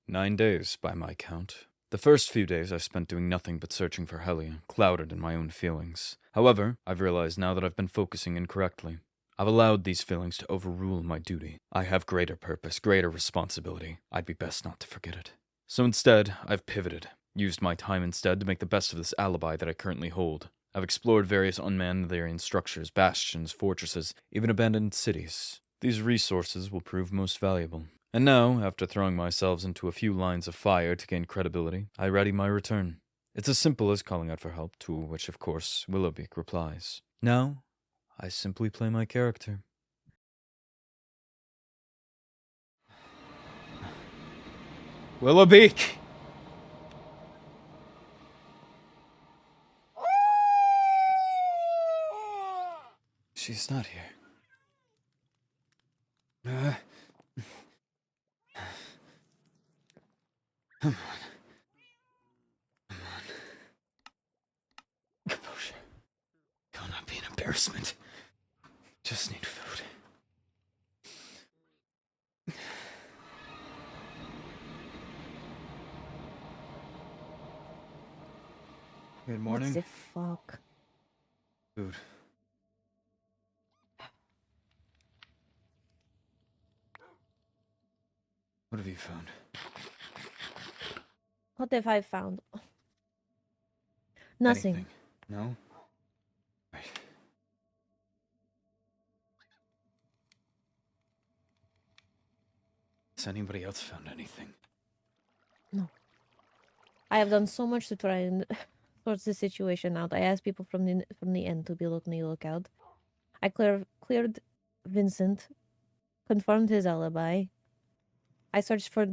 9 days, by my count. The first few days I spent doing nothing but searching for Helia, clouded in my own feelings. However, I've realized now that I've been focusing incorrectly. I've allowed these feelings to overrule my duty. I have greater purpose, greater responsibility. I'd be best not to forget it. So instead, I've pivoted, used my time instead to make the best of this alibi that I currently hold. I've explored various unmanned Netherian structures, bastions, fortresses, even abandoned cities. These resources will prove most valuable. And now, after throwing myself into a few lines of fire to gain credibility, I ready my return. It's as simple as calling out for help, to which, of course, Willowbeak replies. Now, I simply play my character. Willowbeak! She's not here. Come on. Come on. Composure. Don't not be an embarrassment. Just need food. Good morning. What the fuck? Food. What have you found? What have I found? Nothing. Anything? No? Right. Has anybody else found anything? No. I have done so much to try and sort the situation out. I asked people from the end to be on the lookout. I cleared Vincent, confirmed his alibi. I searched for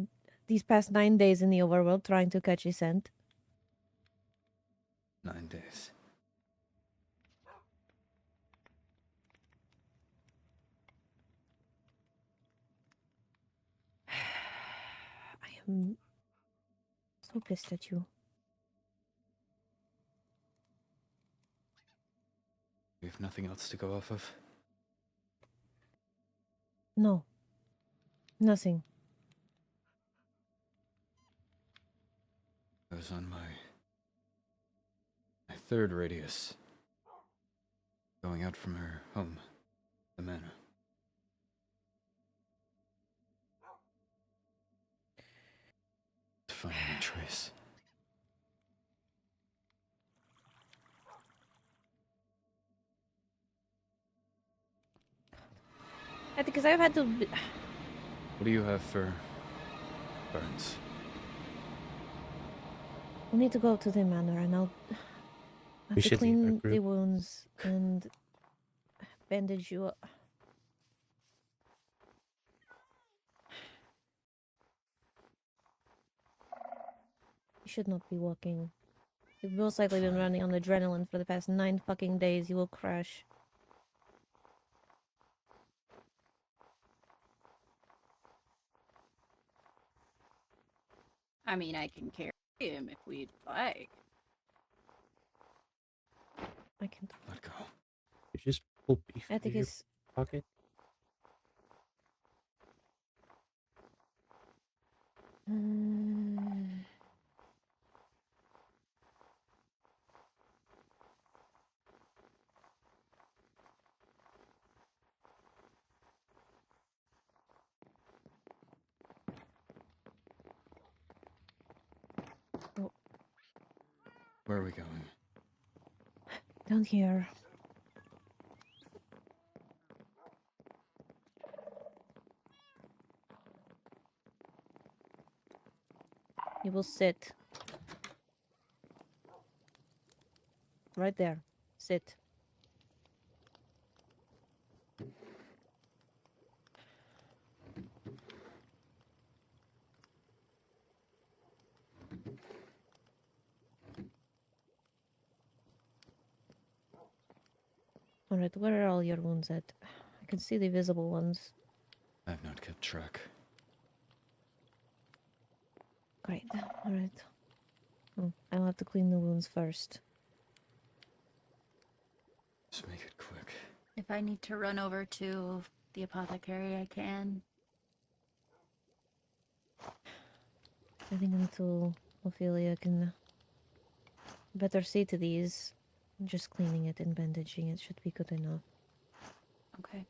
these past 9 days in the overworld, trying to catch his scent. 9 days. I am so pissed at you. We have nothing else to go off of? No. Nothing. I was on my third radius. Going out from her home, the manor. To find any trace. Because I've had to... What do you have for burns? We need to go to the manor and I'll have to clean the wounds and bandage you up. You should not be walking. You've most likely been running on adrenaline for the past 9 fucking days. You will crash. I mean, I can carry him if we'd like. I can't. Let go. You just pull beef out of your Atticus, pocket. Where are we going? down here. You will sit. Right there. Sit. Alright, where are all your wounds at? I can see the visible ones. I have not kept track. Great. Alright. I'll have to clean the wounds first. Just make it quick. If I need to run over to the apothecary, I can. I think until Ophelia can better see to these, just cleaning it and bandaging it should be good enough. Okay.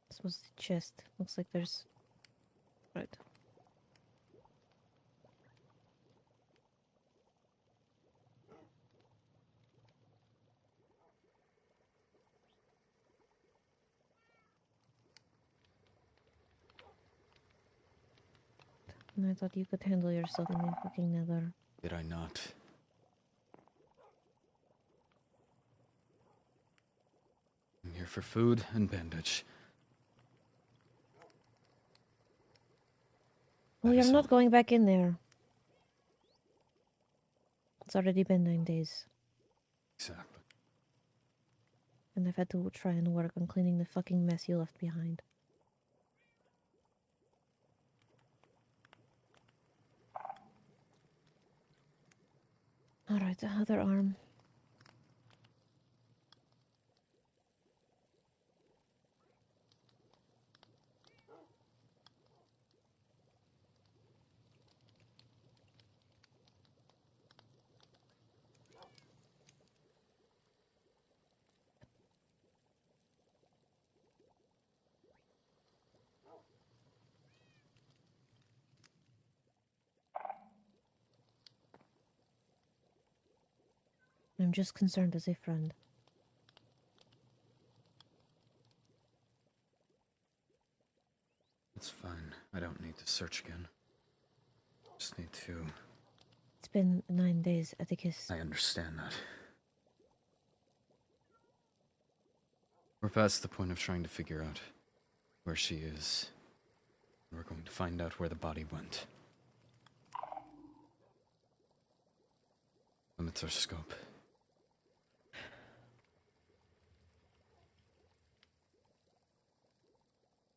This was the chest. Looks like there's... Right. And I thought you could handle yourself in the fucking nether. Did I not? I'm here for food and bandage. Well, That you're is not all. going back in there. It's already been 9 days. Exactly. And I've had to try and work on cleaning the fucking mess you left behind. Alright, the other arm. I'm just concerned as a friend. It's fine. I don't need to search again. Just need to... It's been 9 days, Atticus. I understand that. We're past the point of trying to figure out where she is. We're going to find out where the body went. Limits our scope.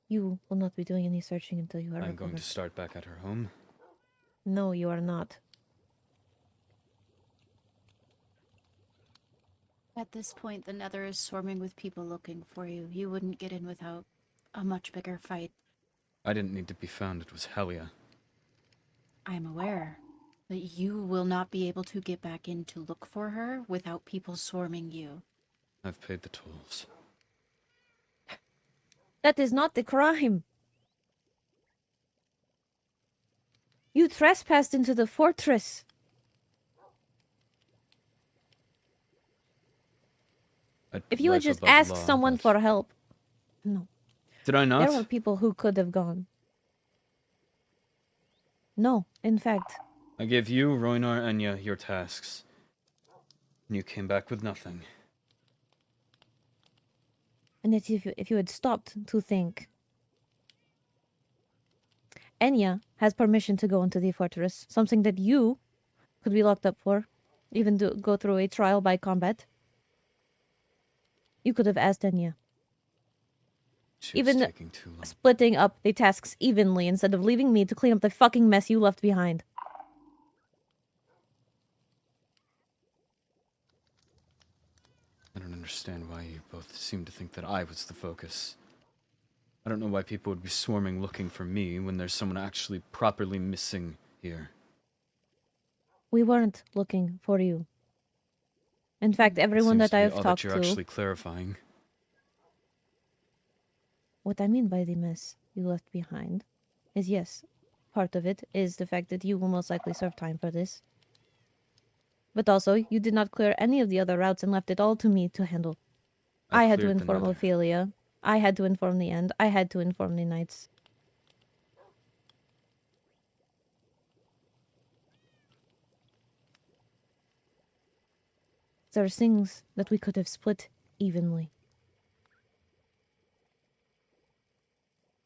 You will not be doing any searching until you are I'm recovered. going to start back at her home. No, you are not. At this point, the Nether is swarming with people looking for you. You wouldn't get in without a much bigger fight. I didn't need to be found. It was Helia. I'm aware. But you will not be able to get back in to look for her without people swarming you. I've paid the tolls. That is not the crime. You trespassed into the fortress. If you had just asked someone for help. No. Did I not? There were people who could have gone. No, in fact. I gave you, Roinar, Enya your tasks. And you came back with nothing. And if you had stopped to think. Enya has permission to go into the fortress. Something that you could be locked up for. Even go through a trial by combat. You could have asked Enya. She Even was taking too long. Splitting up the tasks evenly instead of leaving me to clean up the fucking mess you left behind. I don't understand why you both seem to think that I was the focus. I don't know why people would be swarming looking for me when there's someone actually properly missing here. We weren't looking for you. In fact, everyone that I've talked you're to... actually clarifying. What I mean by the mess you left behind is, yes, part of it is the fact that you will most likely serve time for this. But also, you did not clear any of the other routes and left it all to me to handle. I had to cleared the inform Nether. Ophelia. I had to inform the End. I had to inform the Knights. There are things that we could have split evenly.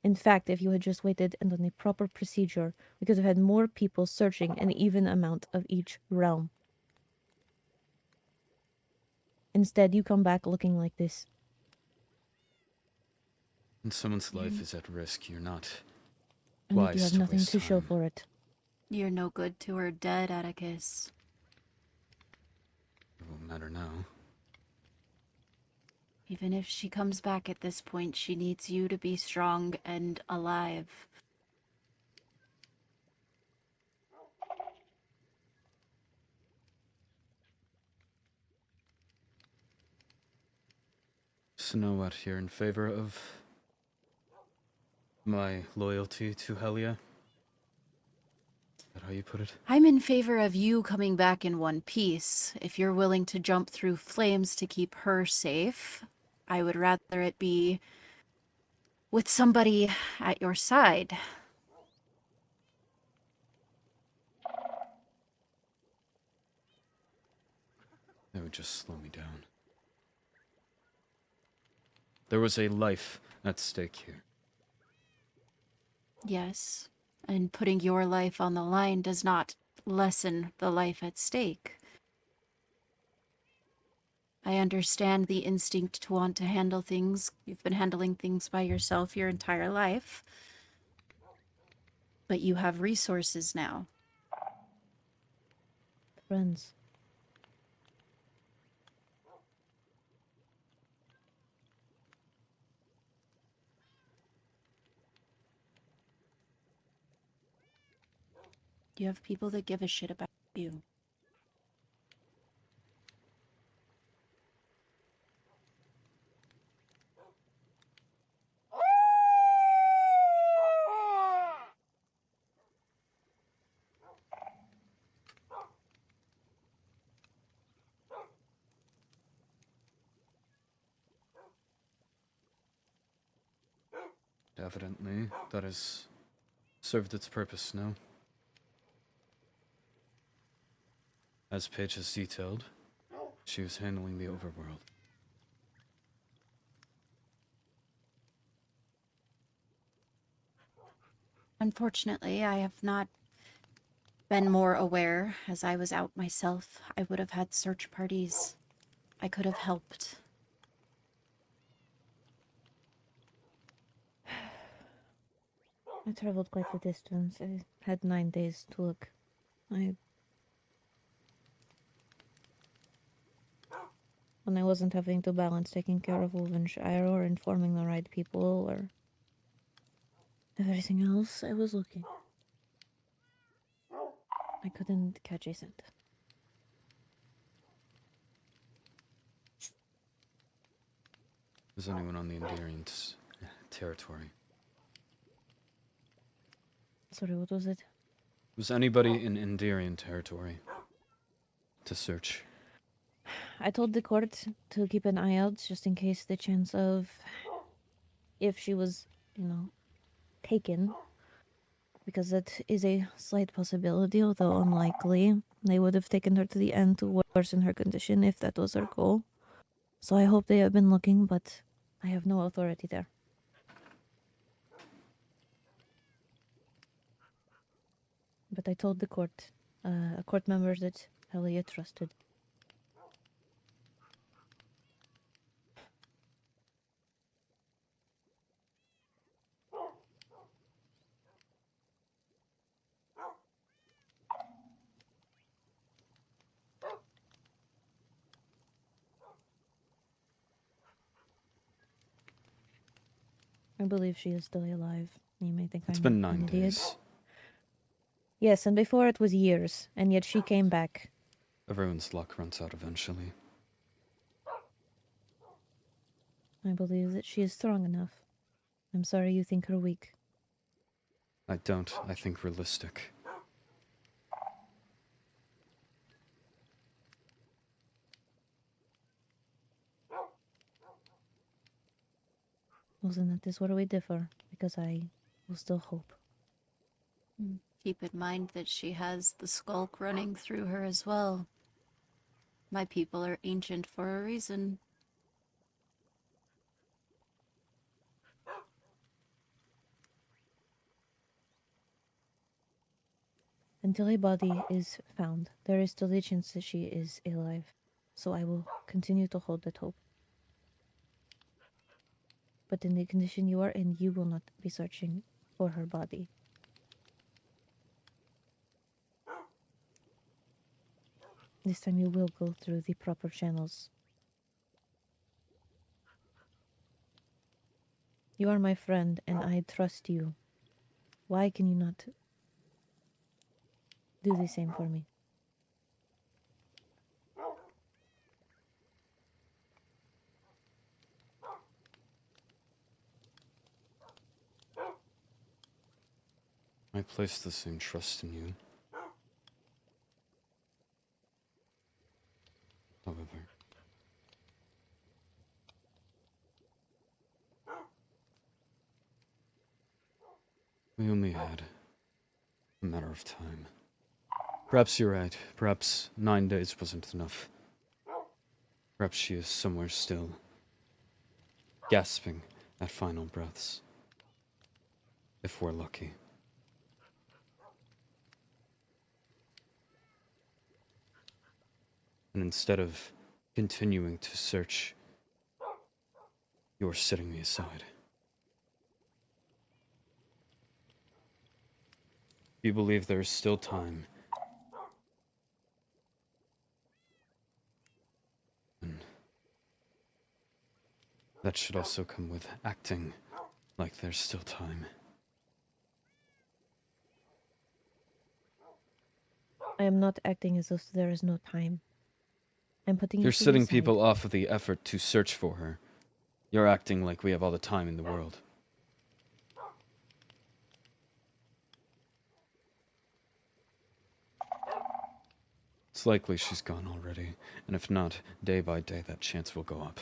In fact, if you had just waited and done a proper procedure, we could have had more people searching an even amount of each realm. Instead, you come back looking like this. When someone's life is at risk, you're not And you wise have to nothing waste to show time. for it. You're no good to her dead, Atticus. It won't matter now. Even if she comes back at this point, she needs you to be strong and alive. So know what, you're in favor of my loyalty to Helia? Is that how you put it? I'm in favor of you coming back in one piece. If you're willing to jump through flames to keep her safe, I would rather it be with somebody at your side. That would just slow me down. There was a life at stake here. Yes, and putting your life on the line does not lessen the life at stake. I understand the instinct to want to handle things. You've been handling things by yourself your entire life. But you have resources now. Friends. You have people that give a shit about you. Evidently, that has served its purpose now. As Paige has detailed, she was handling the overworld. Unfortunately, I have not been more aware. As I was out myself, I would have had search parties. I could have helped. I traveled quite the distance. I had 9 days to look. When I wasn't having to balance taking care of Wolvenshire or informing the right people or everything else, I was looking. I couldn't catch a scent. Was anyone on the Netherian territory? Sorry, what was it? Was anybody in Netherian territory to search? I told the court to keep an eye out just in case the chance of if she was, taken, because that is a slight possibility, although unlikely. They would have taken her to the end to worsen her condition if that was their goal. So I hope they have been looking, but I have no authority there. But I told the court, court members that Helia trusted. I believe she is still alive. You may think It's I'm been an 9 idiot. days. Yes, and before it was years, and yet she came back. Everyone's luck runs out eventually. I believe that she is strong enough. I'm sorry you think her weak. I don't. I think realistic. Well, then that is where we differ, because I will still hope. Keep in mind that she has the skulk running through her as well. My people are ancient for a reason. Until a body is found, there is still the chance that she is alive. So I will continue to hold that hope. But in the condition you are in, you will not be searching for her body. This time you will go through the proper channels. You are my friend, and I trust you. Why can you not do the same for me? I place the same trust in you. However, we only had a matter of time. Perhaps you're right. Perhaps 9 days wasn't enough. Perhaps she is somewhere still, gasping at final breaths. If we're lucky. And instead of continuing to search, you're setting me aside. You believe there is still time. And that should also come with acting like there's still time. I am not acting as if there is no time. I'm putting You're you to the setting side. people off of the effort to search for her. You're acting like we have all the time in the world. It's likely she's gone already, and if not, day by day that chance will go up.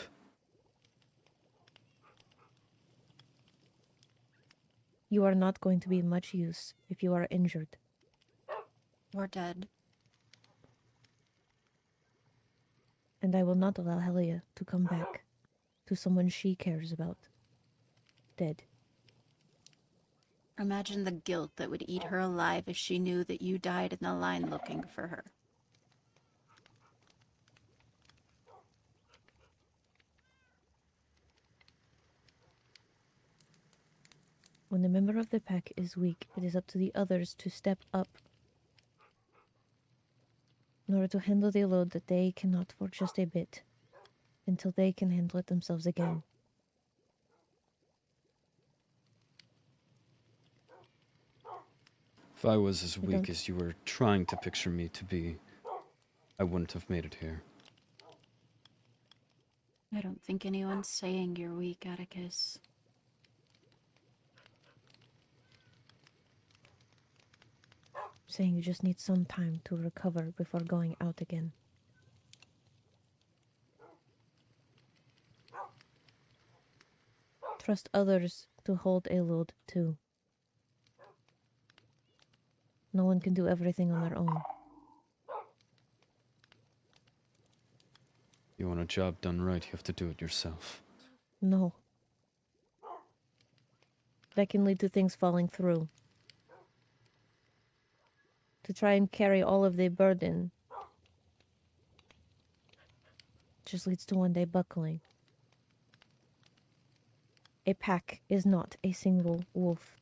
You are not going to be much use if you are injured. Or dead. And I will not allow Helia to come back to someone she cares about. Dead. Imagine the guilt that would eat her alive if she knew that you died in the line looking for her. When the member of the pack is weak, it is up to the others to step up in order to handle the load that they cannot for just a bit, until they can handle it themselves again. If I was as I weak don't- as you were trying to picture me to be, I wouldn't have made it here. I don't think anyone's saying you're weak, Atticus. Saying you just need some time to recover before going out again. Trust others to hold a load too. No one can do everything on their own. You want a job done right, you have to do it yourself. No. That can lead to things falling through. To try and carry all of the burden just leads to one day buckling. A pack is not a single wolf.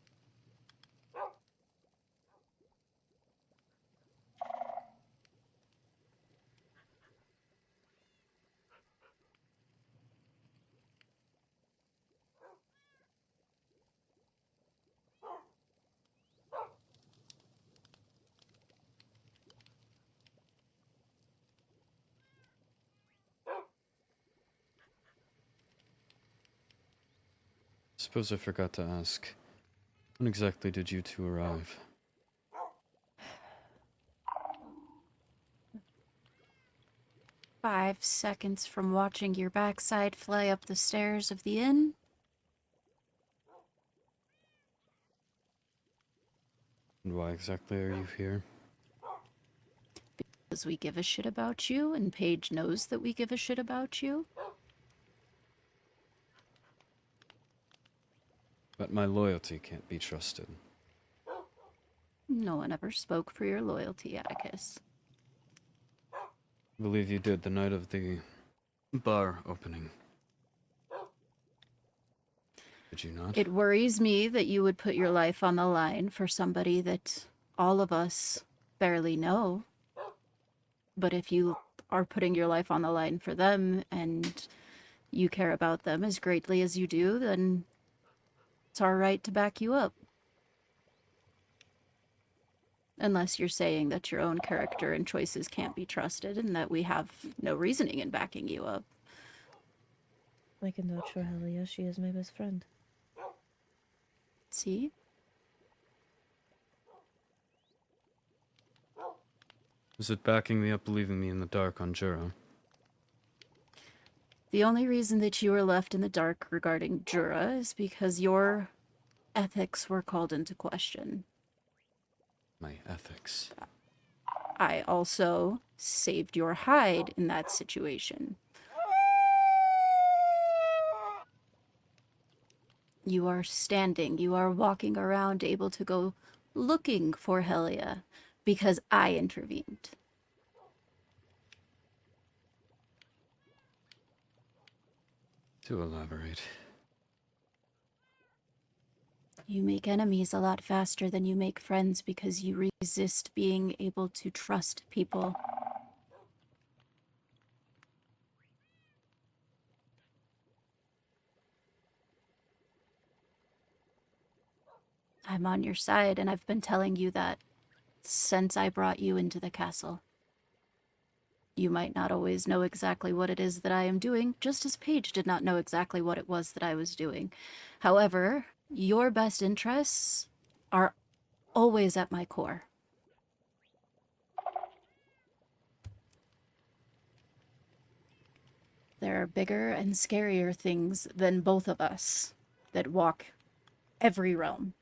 Suppose I forgot to ask, when exactly did you two arrive? 5 seconds from watching your backside fly up the stairs of the inn. And why exactly are you here? Because we give a shit about you, and Paige knows that we give a shit about you. But my loyalty can't be trusted. No one ever spoke for your loyalty, Atticus. I believe you did the night of the bar opening. Did you not? It worries me that you would put your life on the line for somebody that all of us barely know. But if you are putting your life on the line for them and you care about them as greatly as you do, then it's our right to back you up. Unless you're saying that your own character and choices can't be trusted and that we have no reasoning in backing you up. I can vouch for Helia. She is my best friend. See? Is it backing me up, leaving me in the dark on Jura? The only reason that you were left in the dark regarding Jura is because your ethics were called into question. My ethics. I also saved your hide in that situation. You are standing, you are walking around able to go looking for Helia because I intervened. To elaborate. You make enemies a lot faster than you make friends because you resist being able to trust people. I'm on your side, and I've been telling you that since I brought you into the castle. You might not always know exactly what it is that I am doing, just as Paige did not know exactly what it was that I was doing. However, your best interests are always at my core. There are bigger and scarier things than both of us that walk every realm.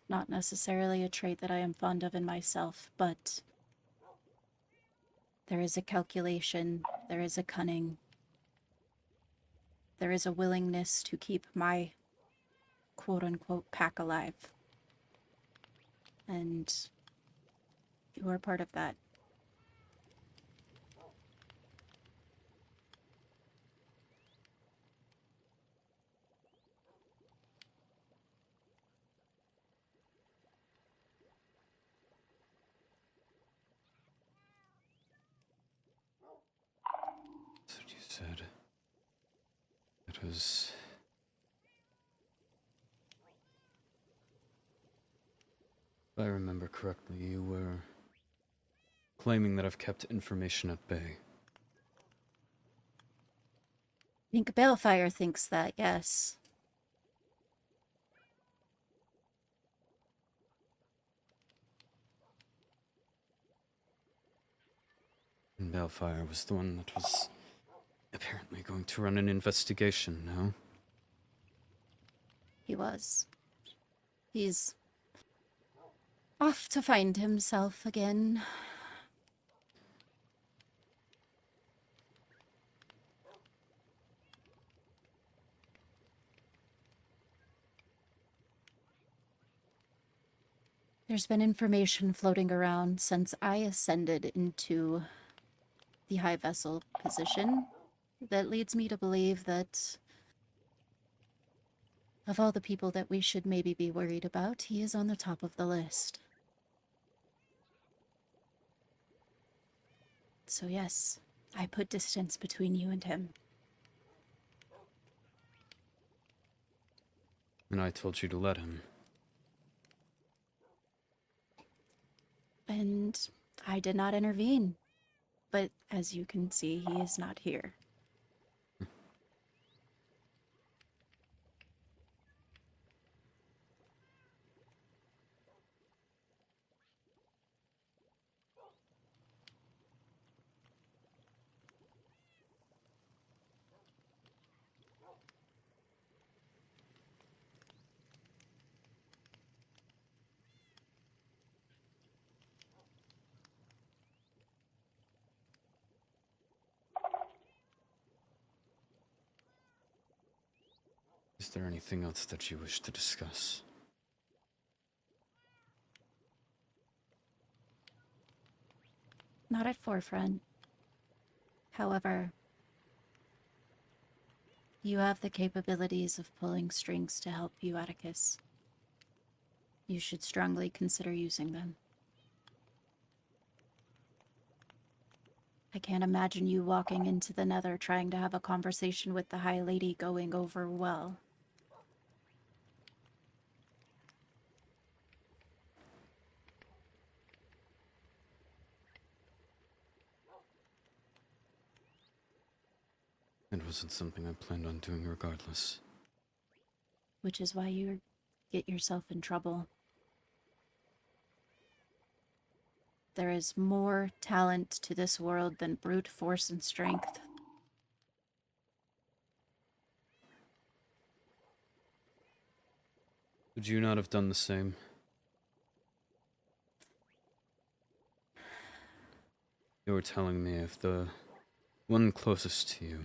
Not necessarily a trait that I am fond of in myself, but there is a calculation, there is a cunning, there is a willingness to keep my quote-unquote pack alive. And you are part of that. That's what you said. It was... If I remember correctly, you were claiming that I've kept information at bay. I think Balefire thinks that, yes. And Balefire was the one that was apparently going to run an investigation, no? He was. He's off to find himself again. There's been information floating around since I ascended into the High Vessel position that leads me to believe that of all the people that we should maybe be worried about, he is on the top of the list. So yes, I put distance between you and him. And I told you to let him. And I did not intervene. But as you can see, he is not here. Is there anything else that you wish to discuss? Not at forefront. However, you have the capabilities of pulling strings to help you, Atticus. You should strongly consider using them. I can't imagine you walking into the Nether trying to have a conversation with the High Lady going over well. It wasn't something I planned on doing regardless. Which is why you get yourself in trouble. There is more talent to this world than brute force and strength. Would you not have done the same? You were telling me of the one closest to you.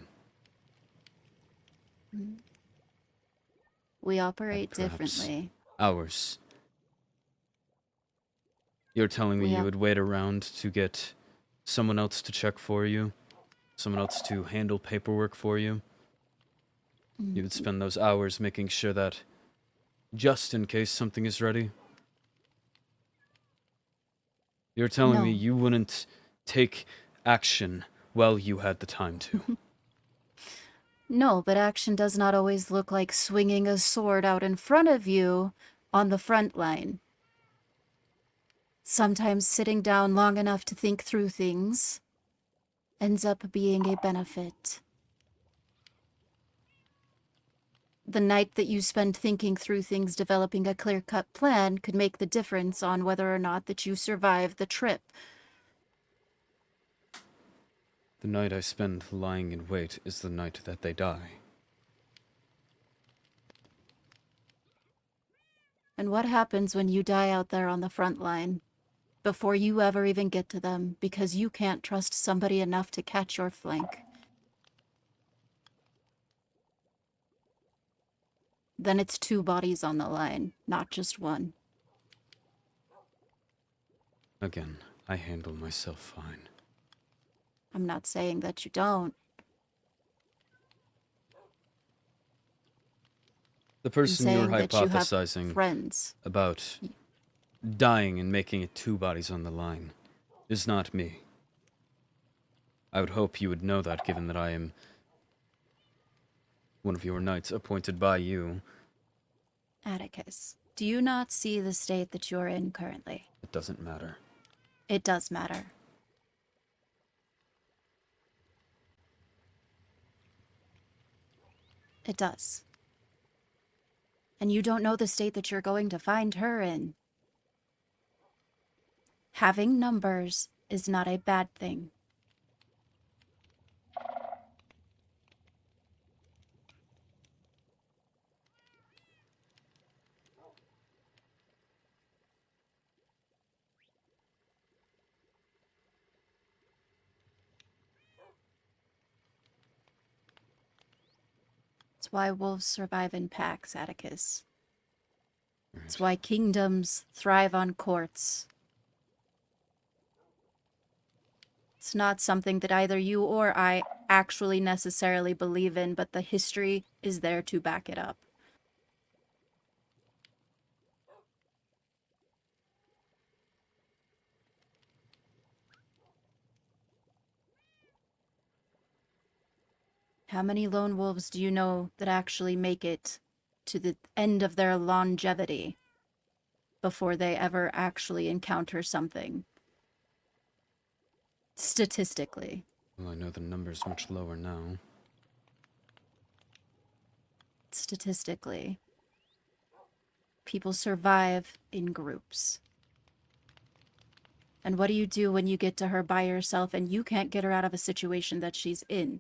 We operate Perhaps differently. Hours. You're telling me you would wait around to get someone else to check for you? Someone else to handle paperwork for you? You would spend those hours making sure that, just in case something is ready? You're telling me you wouldn't take action while you had the time to? No, but action does not always look like swinging a sword out in front of you on the front line. Sometimes sitting down long enough to think through things ends up being a benefit. The night that you spend thinking through things, developing a clear-cut plan could make the difference on whether or not that you survive the trip. The night I spend lying in wait is the night that they die. And what happens when you die out there on the front line, before you ever even get to them, because you can't trust somebody enough to catch your flank? Then it's 2 bodies on the line, not just 1. Again, I handle myself fine. I'm not saying that you don't. The person you were saying that you have hypothesizing friends. about dying and making it 2 bodies on the line is not me. I would hope you would know that, given that I am one of your knights appointed by you. Atticus, do you not see the state that you're in currently? It doesn't matter. It does matter. It does. And you don't know the state that you're going to find her in. Having numbers is not a bad thing. It's why wolves survive in packs, Atticus. Right. It's why kingdoms thrive on courts. It's not something that either you or I actually necessarily believe in, but the history is there to back it up. How many lone wolves do you know that actually make it to the end of their longevity before they ever actually encounter something? Statistically. Well, I know the number's much lower now. Statistically. People survive in groups. And what do you do when you get to her by yourself and you can't get her out of a situation that she's in?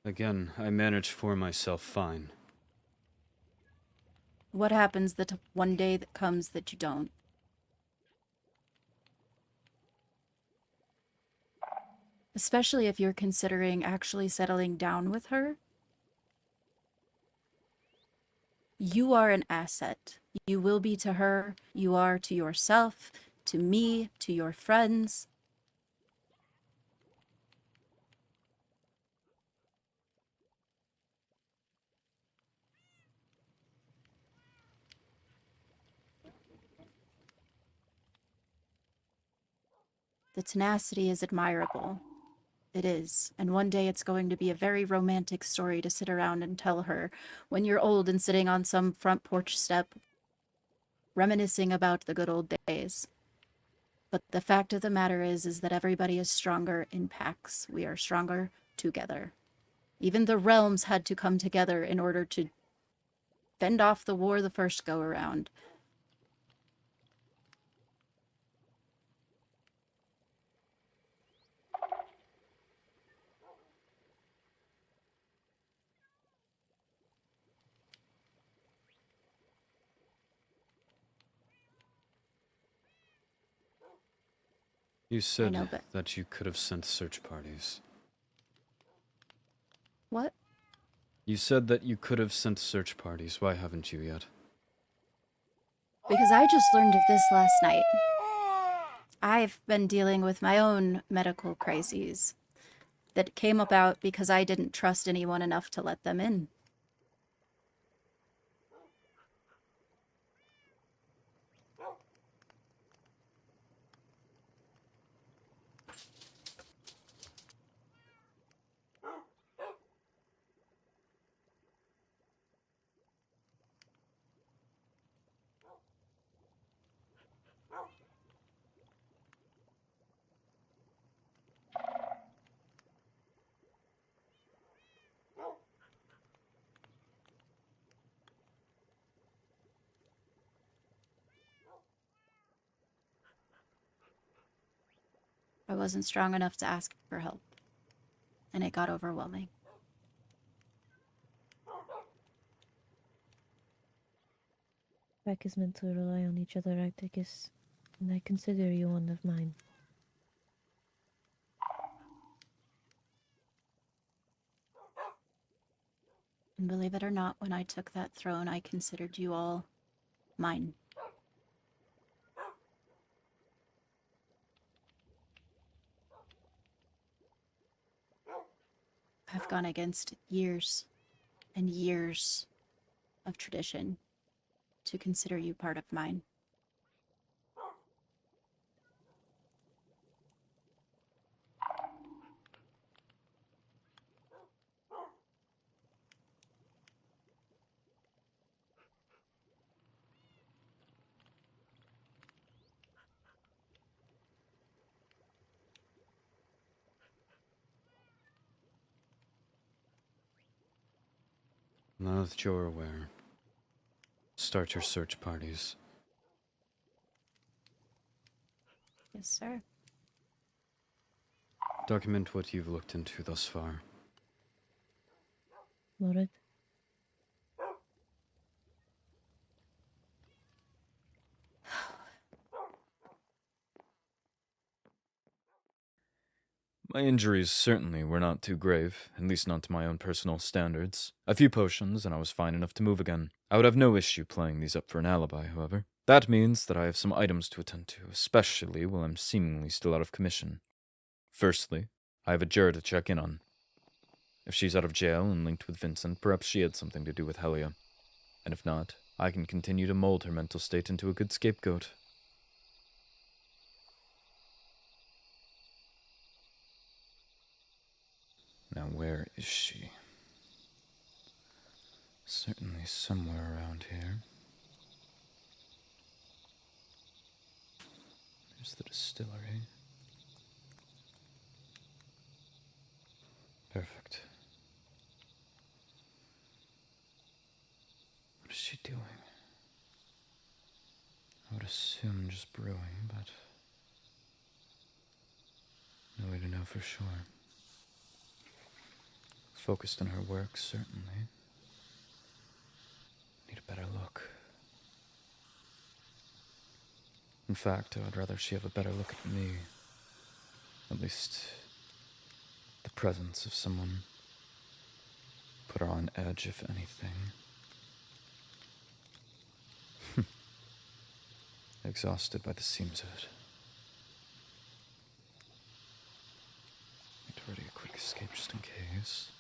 Again, I manage for myself fine. What happens the one day that comes that you don't? Especially if you're considering actually settling down with her. You are an asset. You will be to her. You are to yourself, to me, to your friends. The tenacity is admirable. It is. And one day it's going to be a very romantic story to sit around and tell her when you're old and sitting on some front porch step, reminiscing about the good old days. But the fact of the matter is that everybody is stronger in packs. We are stronger together. Even the realms had to come together in order to fend off the war the first go around. You said know, but- that you could have sent search parties. What? You said that you could have sent search parties. Why haven't you yet? Because I just learned of this last night. I've been dealing with my own medical crises that came about because I didn't trust anyone enough to let them in. I wasn't strong enough to ask for help, and it got overwhelming. Pack is meant to rely on each other, Atticus, and I consider you one of mine. And believe it or not, when I took that throne, I considered you all mine. I've gone against years and years of tradition to consider you part of mine. Now that you're aware, start your search parties. Yes, sir. Document what you've looked into thus far. Noted. My injuries certainly were not too grave, at least not to my own personal standards. A few potions, and I was fine enough to move again. I would have no issue playing these up for an alibi, however. That means that I have some items to attend to, especially while I'm seemingly still out of commission. Firstly, I have a juror to check in on. If she's out of jail and linked with Vincent, perhaps she had something to do with Helia. And if not, I can continue to mold her mental state into a good scapegoat. Now where is she? Certainly somewhere around here. There's the distillery. Perfect. What is she doing? I would assume just brewing, but no way to know for sure. Focused on her work, certainly. Need a better look. In fact, I would rather she have a better look at me. At least, the presence of someone. Put her on edge, if anything. exhausted by the seams of it. Need to ready a quick escape just in case.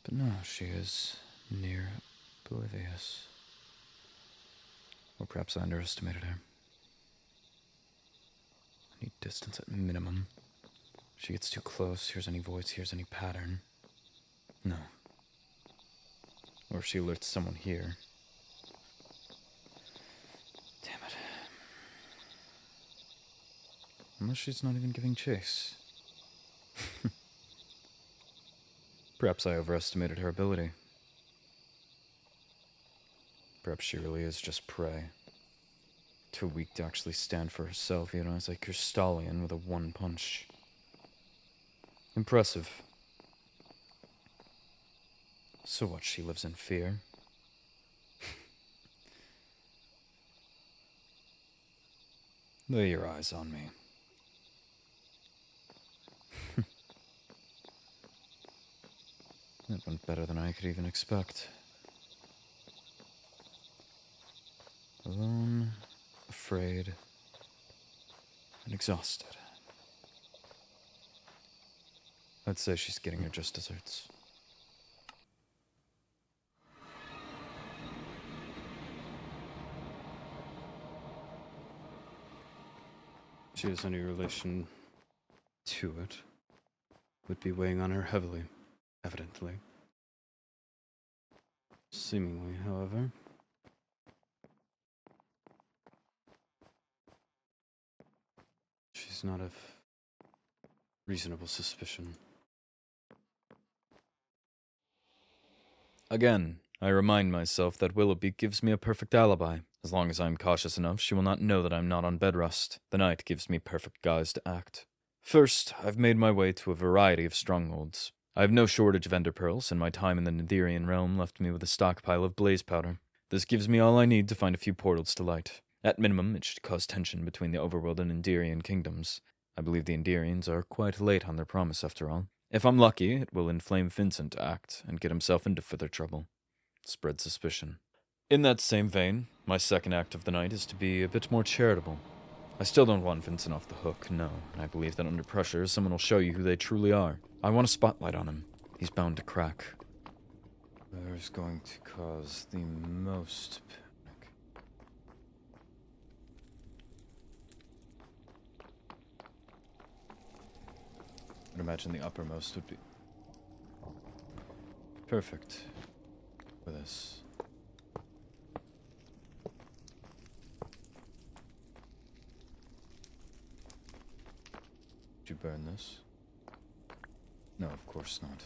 But no, she is near oblivious. Or perhaps I underestimated her. I need distance at minimum. If she gets too close, hears any voice, hears any pattern. No. Or if she alerts someone here. Damn it. Unless she's not even giving chase. Perhaps I overestimated her ability. Perhaps she really is just prey. Too weak to actually stand for herself, you know, it's like your stallion with a one punch. Impressive. So what, she lives in fear? Lay your eyes on me. That went better than I could even expect. Alone, afraid, and exhausted. I'd say she's getting her just desserts. She has any relation to it. Would be weighing on her heavily, evidently. Seemingly, however. She's not of reasonable suspicion. Again, I remind myself that Willoughby gives me a perfect alibi. As long as I am cautious enough, she will not know that I am not on bed rest. The night gives me perfect guise to act. First, I've made my way to a variety of strongholds. I have no shortage of ender pearls, and my time in the Netherian realm left me with a stockpile of blaze powder. This gives me all I need to find a few portals to light. At minimum, it should cause tension between the overworld and Enderian kingdoms. I believe the Enderians are quite late on their promise, after all. If I'm lucky, it will inflame Vincent to act and get himself into further trouble. Spread suspicion. In that same vein, my second act of the night is to be a bit more charitable. I still don't want Vincent off the hook, no, and I believe that under pressure, someone will show you who they truly are. I want a spotlight on him. He's bound to crack. Whoever's going to cause the most panic. I'd imagine the uppermost would be perfect for this. Did you burn this? No, of course not.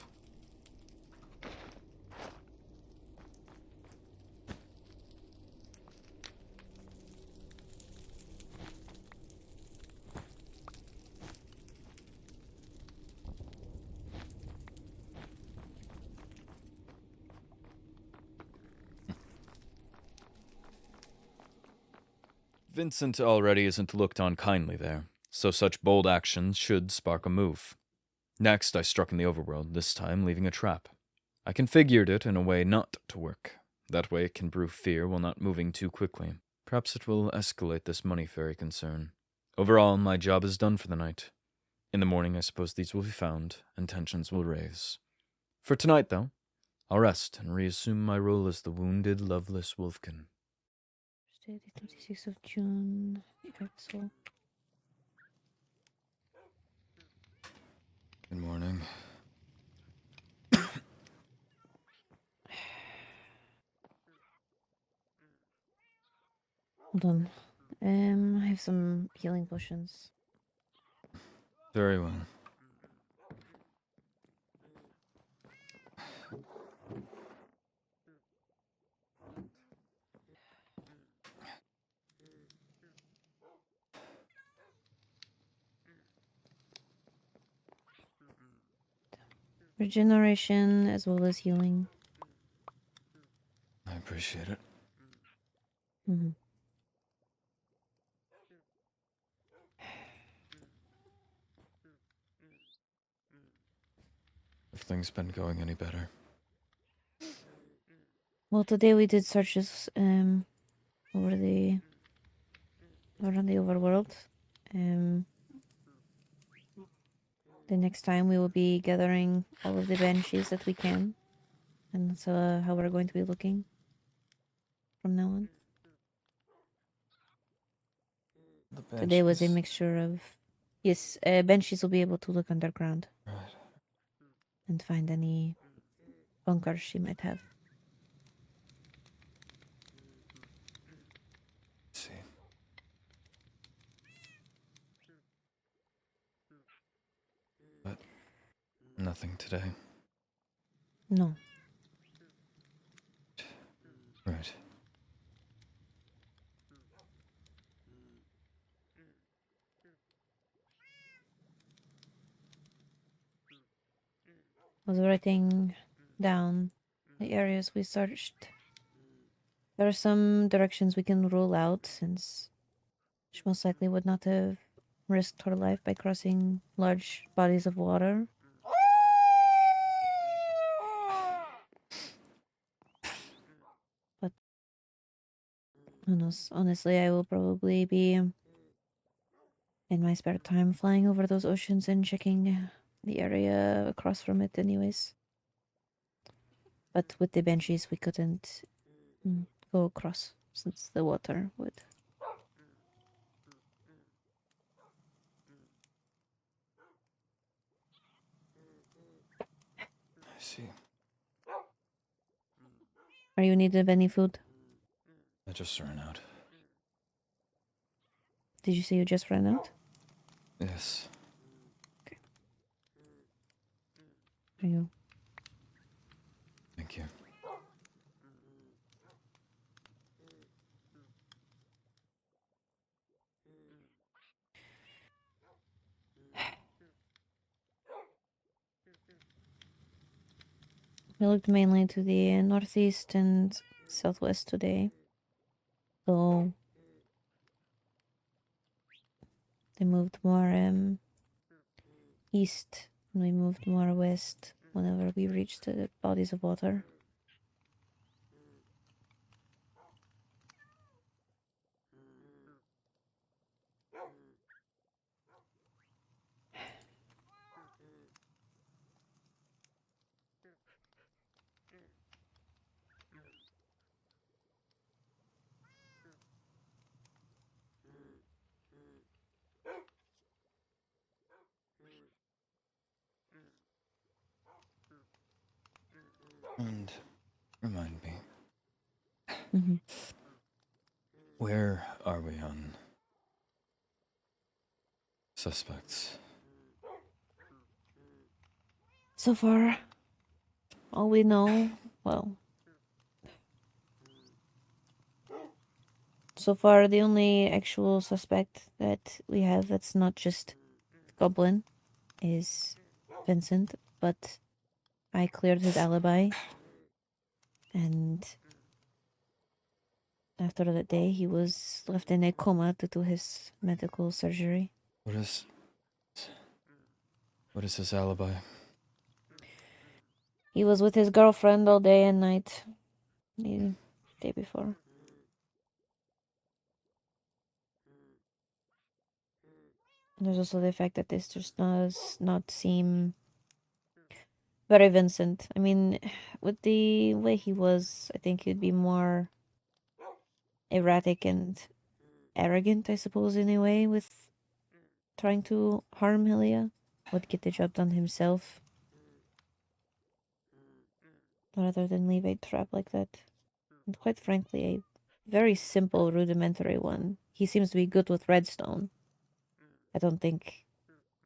Vincent already isn't looked on kindly there, so such bold actions should spark a move. Next, I struck in the overworld, this time leaving a trap. I configured it in a way not to work. That way it can brew fear while not moving too quickly. Perhaps it will escalate this money fairy concern. Overall, my job is done for the night. In the morning, I suppose these will be found, and tensions will raise. For tonight, though, I'll rest and reassume my role as the wounded, loveless wolfkin. Thursday, the 26th of June. Axel. Good morning. Hold on. I have some healing potions. Very well. Regeneration as well as healing. I appreciate it. Mm-hmm. Have things been going any better? Well, today we did searches over the around the overworld. The next time we will be gathering all of the banshees that we can. And that's how we're going to be looking from now on. The Today was a banshees. mixture of... Yes, banshees will be able to look underground Right. and find any bunkers she might have. See. But nothing today. No. Right. I was writing down the areas we searched. There are some directions we can rule out since she most likely would not have risked her life by crossing large bodies of water. But who knows? Honestly, I will probably be in my spare time flying over those oceans and checking the area across from it anyways. But with the banshees we couldn't go across since the water would. I see. Are you in need of any food? I just ran out. Did you say you just ran out? Yes. Are you? Thank you. We looked mainly to the northeast and southwest today. So they moved more east and we moved more west whenever we reached the bodies of water. And remind me, Mm-hmm. where are we on suspects? So far, all we know, well, so far the only actual suspect that we have that's not just Goblin is Vincent, but I cleared his alibi. And after that day, he was left in a coma due to his medical surgery. What is his alibi? He was with his girlfriend all day and night the day before. And there's also the fact that this just does not seem very Vincent. I mean, with the way he was, I think he'd be more erratic and arrogant, I suppose, in a way, with trying to harm Helia. Would get the job done himself rather than leave a trap like that. And quite frankly, a very simple, rudimentary one. He seems to be good with redstone. I don't think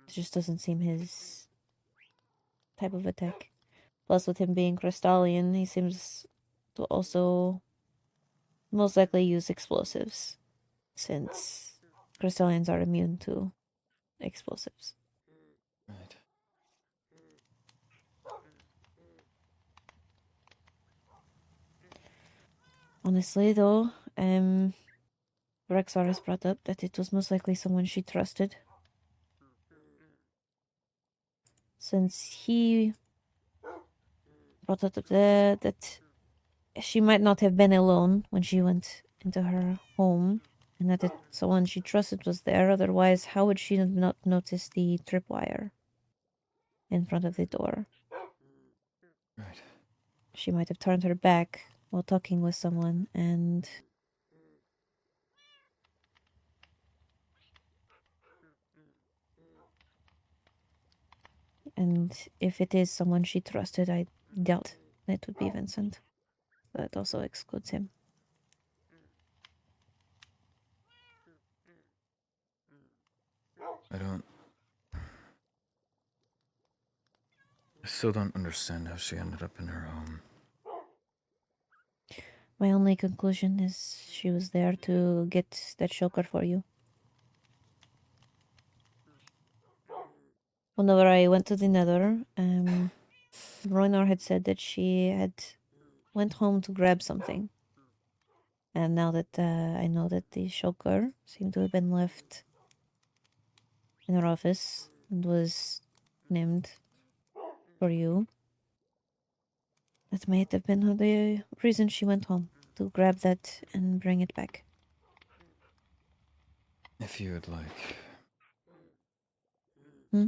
it just doesn't seem his type of attack. Plus, with him being Crystallian, he seems to also most likely use explosives, since Crystallians are immune to explosives. Right. Honestly, though, Rexar has brought up that it was most likely someone she trusted. Since he brought up that she might not have been alone when she went into her home And that someone she trusted was there. Otherwise, how would she not notice the tripwire in front of the door? Right. She might have turned her back while talking with someone, and if it is someone she trusted, I doubt it would be Vincent. That also excludes him. I still don't understand how she ended up in her home. My only conclusion is she was there to get that choker for you. Whenever I went to the Nether, Roynor had said that she had went home to grab something. And now that I know that the choker seemed to have been left in her office and was named for you, that might have been the reason she went home, to grab that and bring it back. If you would like. Hmm?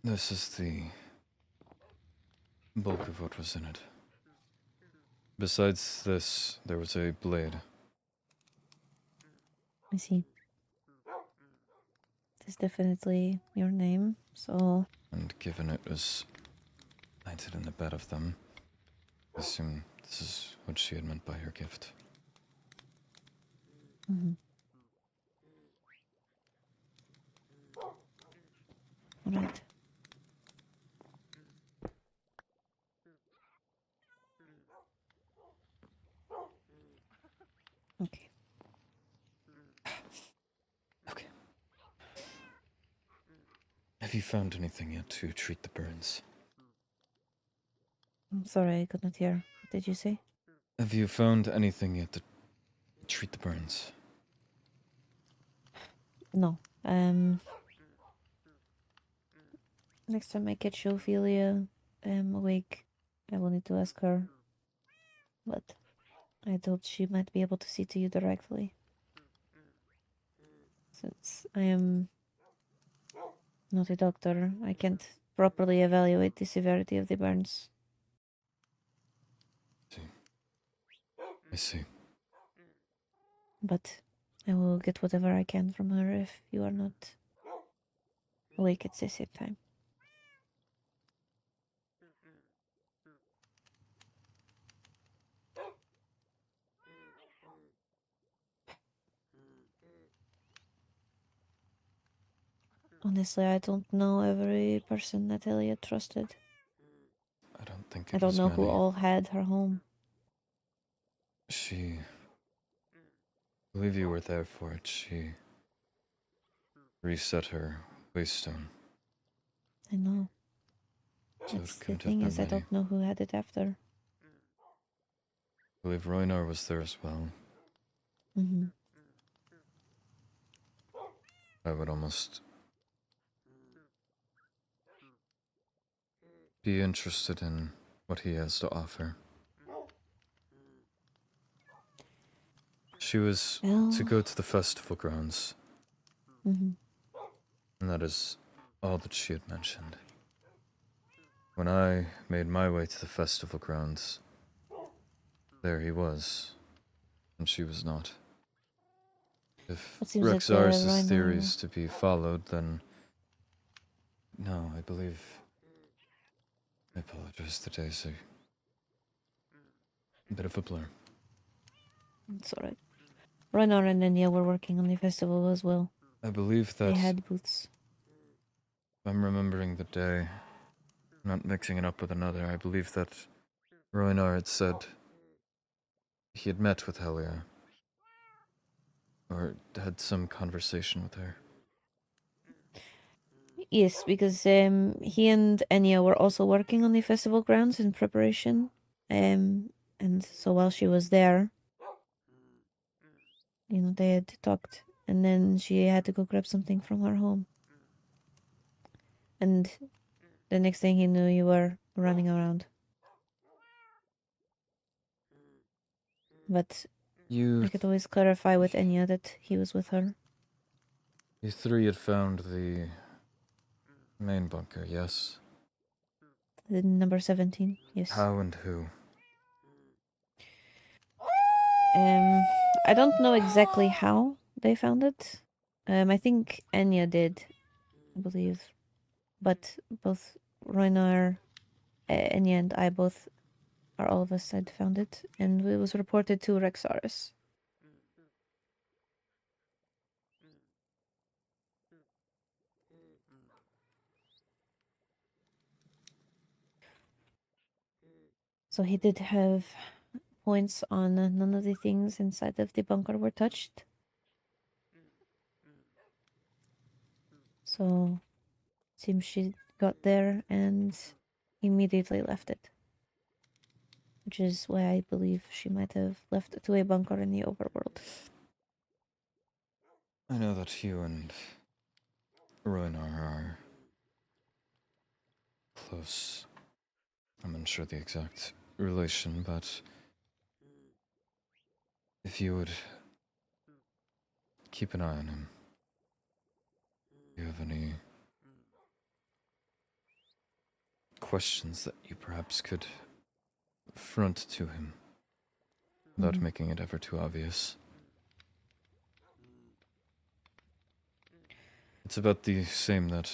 This is the bulk of what was in it. Besides this, there was a blade. I see. It's definitely your name, so... And given it was planted in the bed of them, I assume this is what she had meant by her gift. Mm-hmm. All right. Okay. Okay. Have you found anything yet to treat the burns? I'm sorry, I could not hear. What did you say? Have you found anything yet to treat the burns? No. Next time I catch Ophelia awake, I will need to ask her. But I thought she might be able to see to you directly. Since I am not a doctor, I can't properly evaluate the severity of the burns. I see. But I will get whatever I can from her if you are not awake at the same time. Honestly, I don't know every person that Elliot trusted. I don't think I it don't was know many. who all had her home. She... I believe you were there for it. She reset her waystone. I know. So That's it the couldn't have thing is, been I many. don't know who had it after. I believe Roynar was there as well. Mm-hmm. I would almost be interested in what he has to offer. She was to go to the festival grounds, Mm-hmm. and that is all that she had mentioned. When I made my way to the festival grounds, there he was, and she was not. If It seems that Rexaris' theory Reiner... is to be followed, then... No, I believe... I apologize, the day's a bit of a blur. It's alright. Reiner and Enya were working on the festival as well. I believe that... They had booths. If I'm remembering the day, not mixing it up with another, I believe that Roynar had said he had met with Helia, or had some conversation with her. Yes, because he and Enya were also working on the festival grounds in preparation. And so while she was there, they had talked. And then she had to go grab something from her home. And the next thing he knew, you were running around. But You I could always clarify with Enya that he was with her. You three had found the main bunker, yes? The number 17, yes. How and who? I don't know exactly how they found it. I think Enya did, I believe. But both Roinar, Enya, and I both, or all of us, had found it. And it was reported to Rexaris. So he did have points on none of the things inside of the bunker were touched. So seems she got there and immediately left it. Which is why I believe she might have left it to a bunker in the overworld. I know that you and Roinar are close. I'm unsure the exact relation, but if you would keep an eye on him. Do you have any questions that you perhaps could front to him without making it ever too obvious? It's about the same that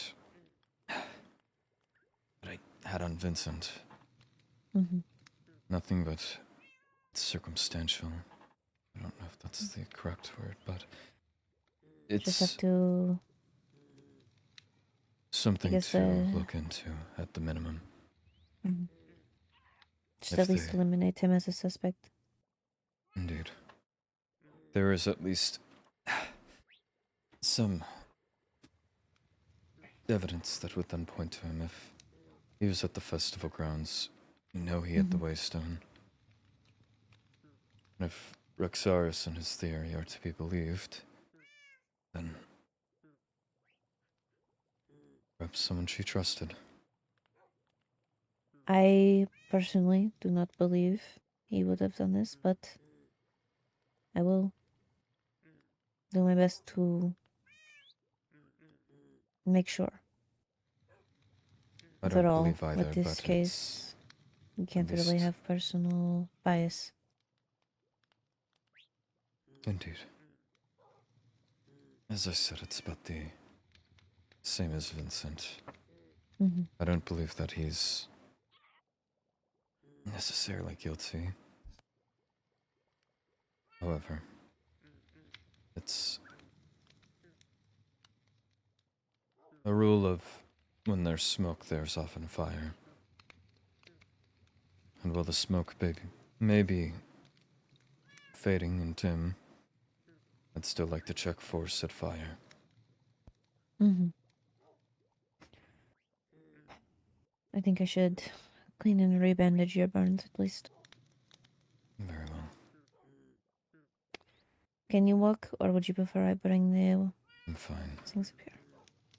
I had on Vincent. Nothing but circumstantial. I don't know if that's the correct word, but Just have it's to, something guess, to look into at the minimum. just If at least they- eliminate him as a suspect. Indeed. There is at least some evidence that would then point to him if he was at the festival grounds. You know he had the Waystone. And if Rexaris and his theory are to be believed, then perhaps someone she trusted. I personally do not believe he would have done this, but I will do my best to make sure. I After don't all, believe either, with this but it's case, you can't really least- have personal bias. Indeed. As I said, it's about the same as Vincent. I don't believe that he's necessarily guilty. However, it's a rule of when there's smoke, there's often fire. And while the smoke may be fading and dim, I'd still like to check for said fire. I think I should clean and rebandage your burns at least. Very well. Can you walk, or would you prefer I bring the I'm fine. things up here?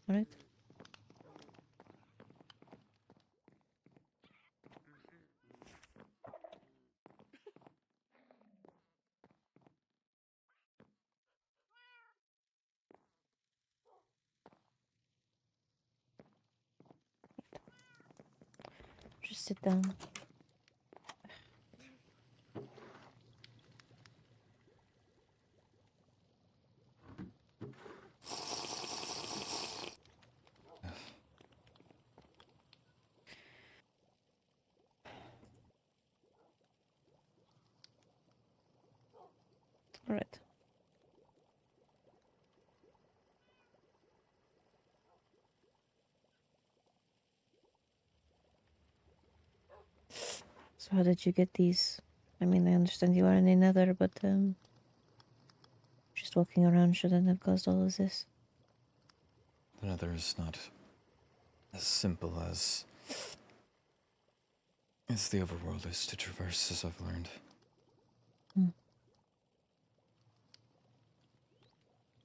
Alright. Just sit down. Alright. So how did you get these? I mean, I understand you are in the Nether, but just walking around shouldn't have caused all of this. The Nether is not as simple as the overworld is to traverse, as I've learned.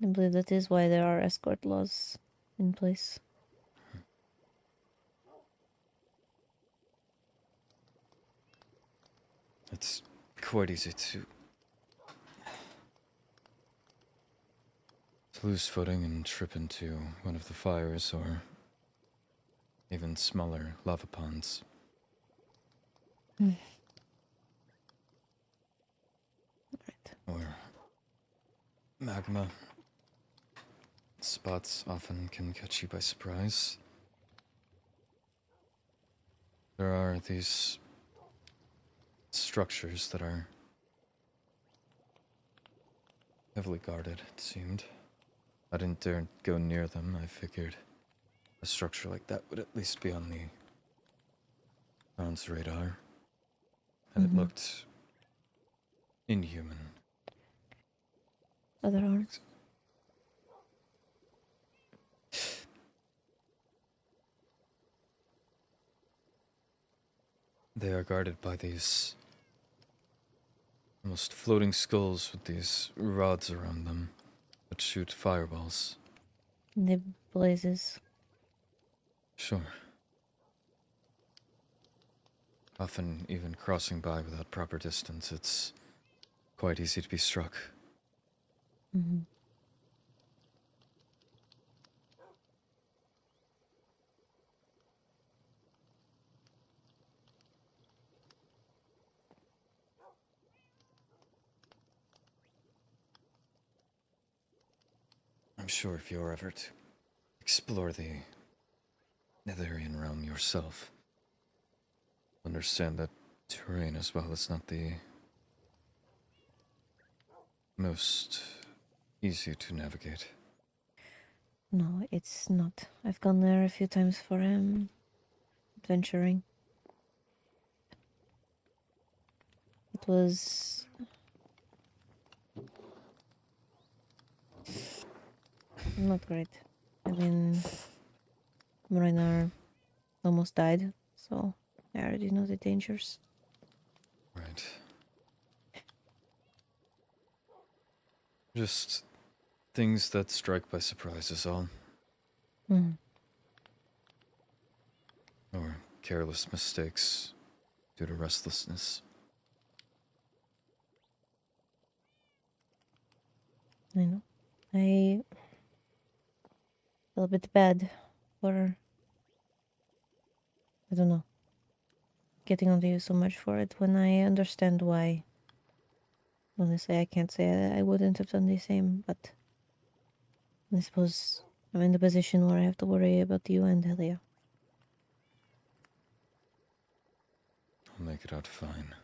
I believe that is why there are escort laws in place. It's quite easy to lose footing and trip into one of the fires or even smaller lava ponds. Right. Or magma. Spots often can catch you by surprise. There are these structures that are heavily guarded, it seemed. I didn't dare go near them. I figured a structure like that would at least be on the Crown's radar. And it looked inhuman. Other arms. They are guarded by these almost floating skulls with these rods around them that shoot fireballs. The blazes. Sure. Often, even crossing by without proper distance, it's quite easy to be struck. I'm sure if you're ever to explore the Netherian realm yourself, understand that terrain as well is not the most easy to navigate. No, it's not. I've gone there a few times for adventuring. It was not great. I mean, Marina almost died, so I already know the dangers. Right. Just things that strike by surprise is all. Or careless mistakes due to restlessness. I know. I feel a bit bad for, I don't know, getting onto you so much for it when I understand why. Honestly, I can't say I wouldn't have done the same, but I suppose I'm in the position where I have to worry about you and Helia. I'll make it out fine.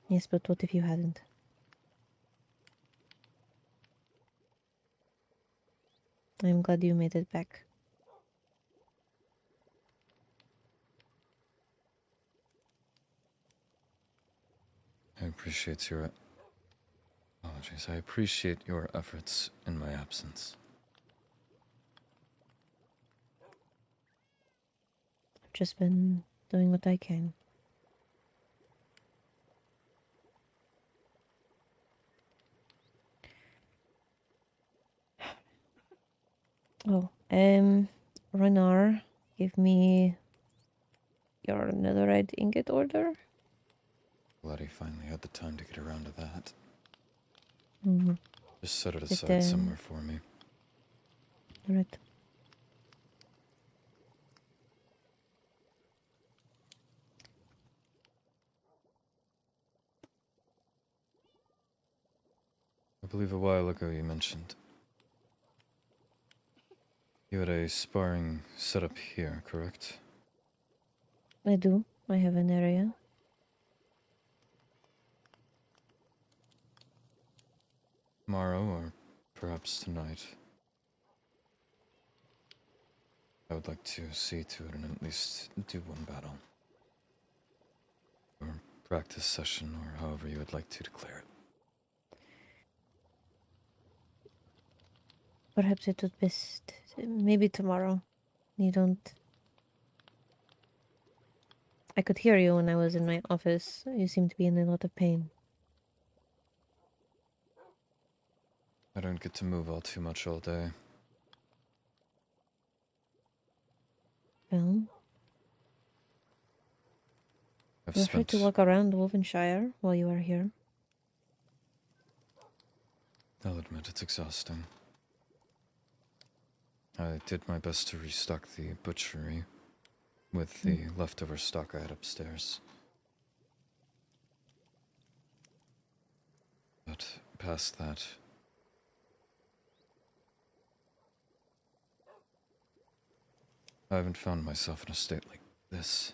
Yes, but what if you hadn't? I'm glad you made it back. I appreciate your apologies. I appreciate your efforts in my absence. I've just been doing what I can. Oh, Renar gave me your netherite ingot order. Glad he finally had the time to get around to that. Mm-hmm. Just set it Did, aside somewhere for me. Right. I believe a while ago you mentioned you had a sparring set up here, correct? I do. I have an area. Tomorrow, or perhaps tonight. I would like to see to it and at least do one battle. Or practice session, or however you would like to declare it. Perhaps it would best maybe tomorrow. You don't. I could hear you when I was in my office. You seem to be in a lot of pain. I don't get to move all too much all day. Well, I've Feel free spent... to walk around Wolvenshire while you are here. I'll admit it's exhausting. I did my best to restock the butchery with the leftover stock I had upstairs. But past that, I haven't found myself in a state like this.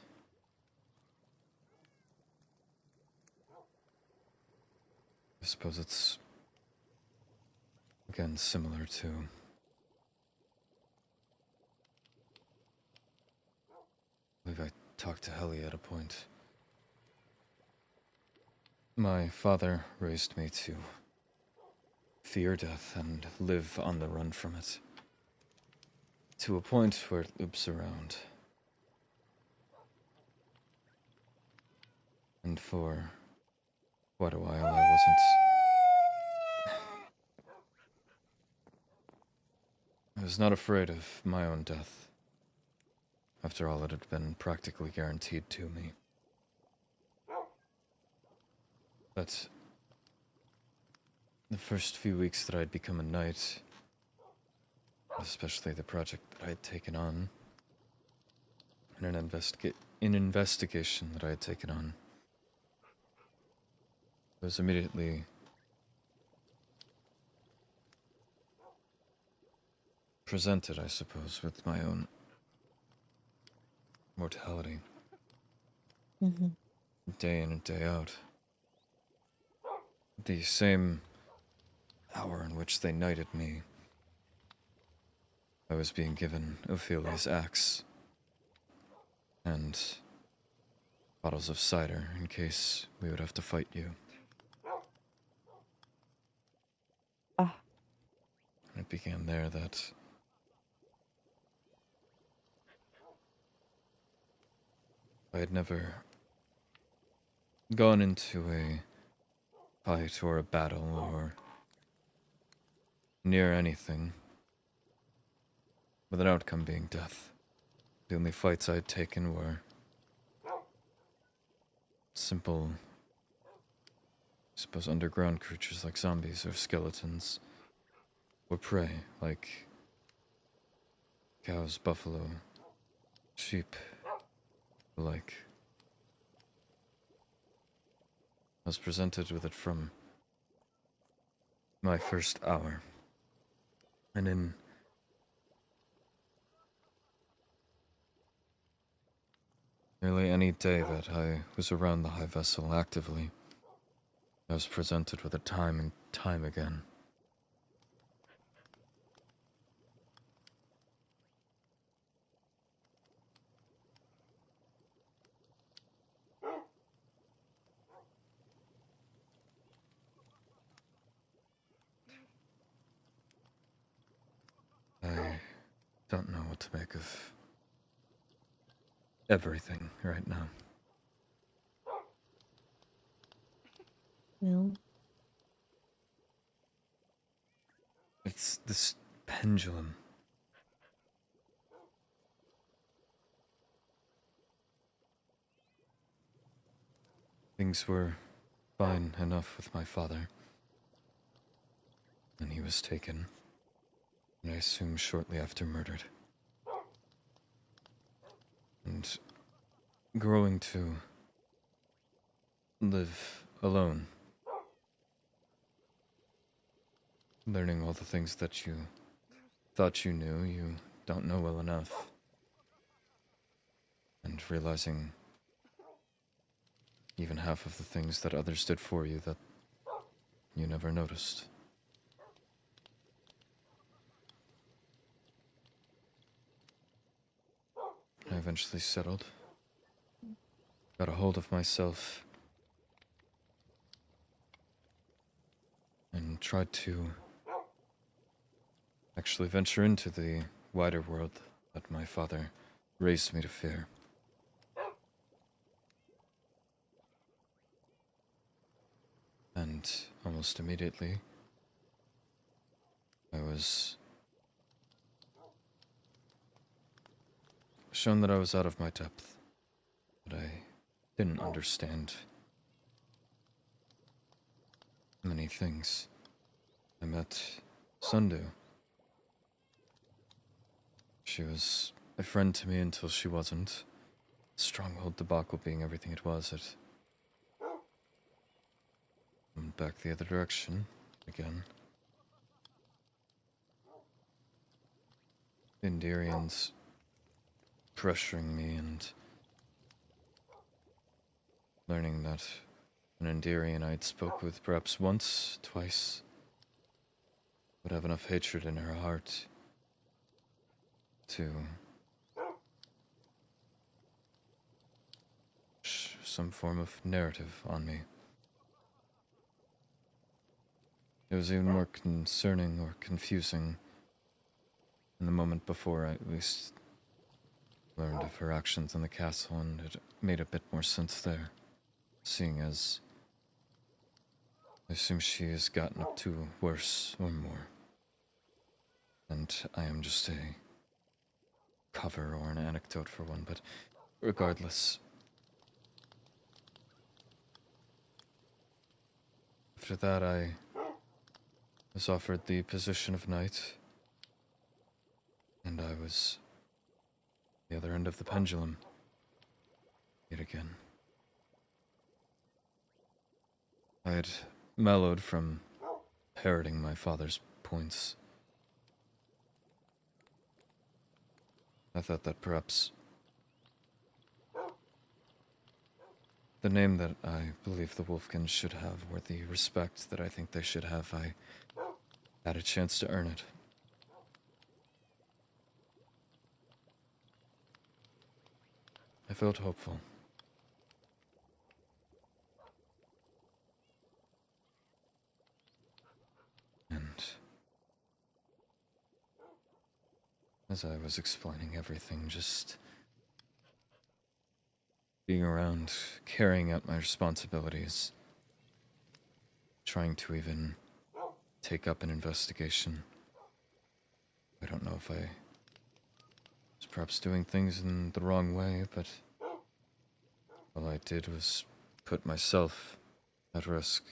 I suppose it's, again, similar to... I believe I talked to Helly at a point. My father raised me to fear death and live on the run from it. To a point where it loops around. And for quite a while I was not afraid of my own death. After all, it had been practically guaranteed to me. But the first few weeks that I'd become a knight, especially the project that I had taken on, and an investigation that I had taken on, I was immediately presented, I suppose, with my own mortality. Mm-hmm. Day in and day out. The same hour in which they knighted me, I was being given Ophelia's axe and bottles of cider in case we would have to fight you. Ah. And it began there that I had never gone into a fight or a battle or near anything with an outcome being death. The only fights I'd taken were simple, I suppose, underground creatures like zombies or skeletons, or prey like cows, buffalo, sheep, the like. I was presented with it from my first hour, and in nearly any day that I was around the High Vessel actively, I was presented with it time and time again. I don't know what to make of everything right now. Well, It's this pendulum. Things were fine enough with my father, and he was taken, and I assume shortly after murdered. And growing to live alone, learning all the things that you thought you knew, you don't know well enough, and realizing even half of the things that others did for you that you never noticed. I eventually settled, got a hold of myself, and tried to actually venture into the wider world that my father raised me to fear. And almost immediately, I was shown that I was out of my depth, that I didn't understand many things. I met Sundu. She was a friend to me until she wasn't. Stronghold debacle being everything it was, it went back the other direction again. Indirians pressuring me and learning that an Indirian I'd spoke with perhaps once, twice, would have enough hatred in her heart to some form of narrative on me. It was even more concerning or confusing in the moment before I at least learned of her actions in the castle, and it made a bit more sense there, seeing as I assume she has gotten up to worse or more. And I am just a cover or an anecdote for one, but regardless. After that, I was offered the position of knight, and I was the other end of the pendulum yet again. I had mellowed from parroting my father's points. I thought that perhaps the name that I believe the Wolfkins should have, or the respect that I think they should have, I had a chance to earn it. I felt hopeful. And as I was explaining everything, just being around, carrying out my responsibilities, trying to even take up an investigation. I don't know if I was perhaps doing things in the wrong way, but all I did was put myself at risk.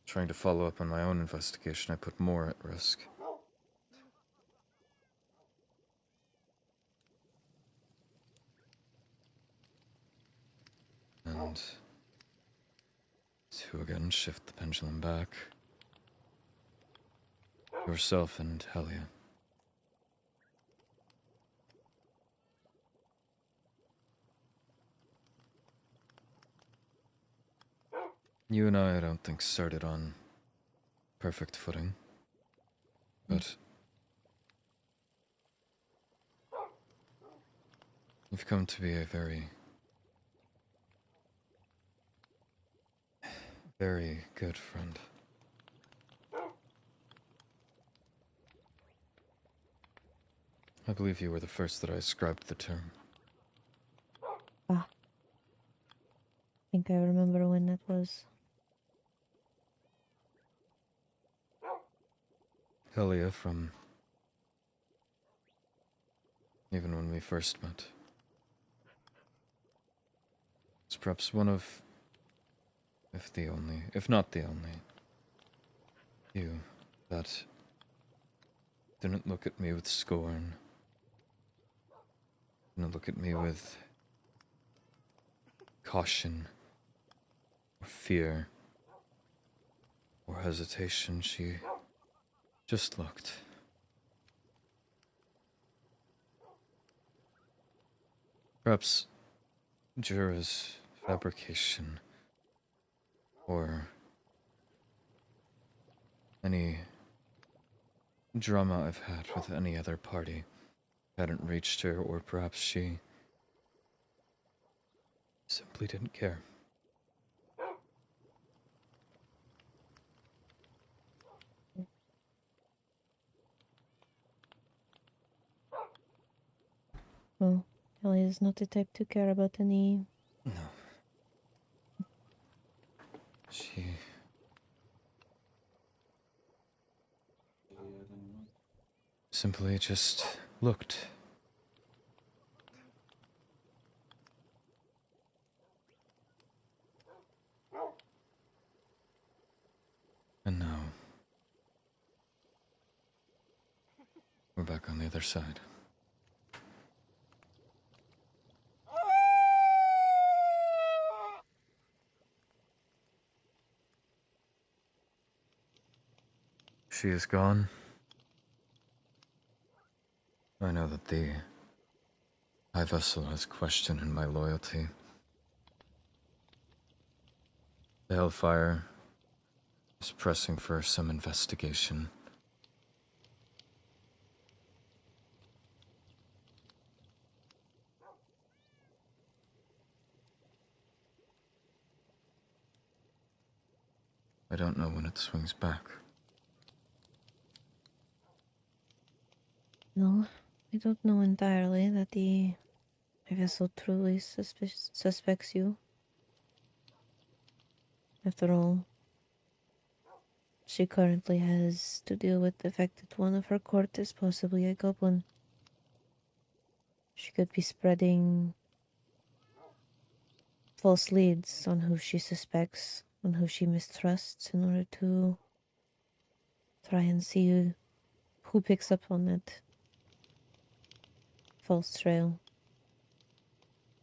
Trying to follow up on my own investigation, I put more at risk. And to again shift the pendulum back, yourself and Helia. You and I don't think started on perfect footing, but you've come to be a very, very good friend. I believe you were the first that I ascribed the term. I think I remember when that was. Helia, from even when we first met. It's perhaps one of, if the only, if not the only, you that didn't look at me with scorn, didn't look at me with caution, or fear, or hesitation. She just looked. Perhaps Jura's fabrication, or any drama I've had with any other party hadn't reached her, or perhaps she simply didn't care. Well, Ellie is not the type to care about any. No. She simply just looked. We're back on the other side. She is gone. I know that the High Vessel has questioned my loyalty. The Hellfire is pressing for some investigation. I don't know when it swings back. No, I don't know entirely that the vessel truly suspects you. After all, she currently has to deal with the fact that one of her court is possibly a goblin. She could be spreading false leads on who she suspects, on who she mistrusts, in order to try and see who picks up on that false trail.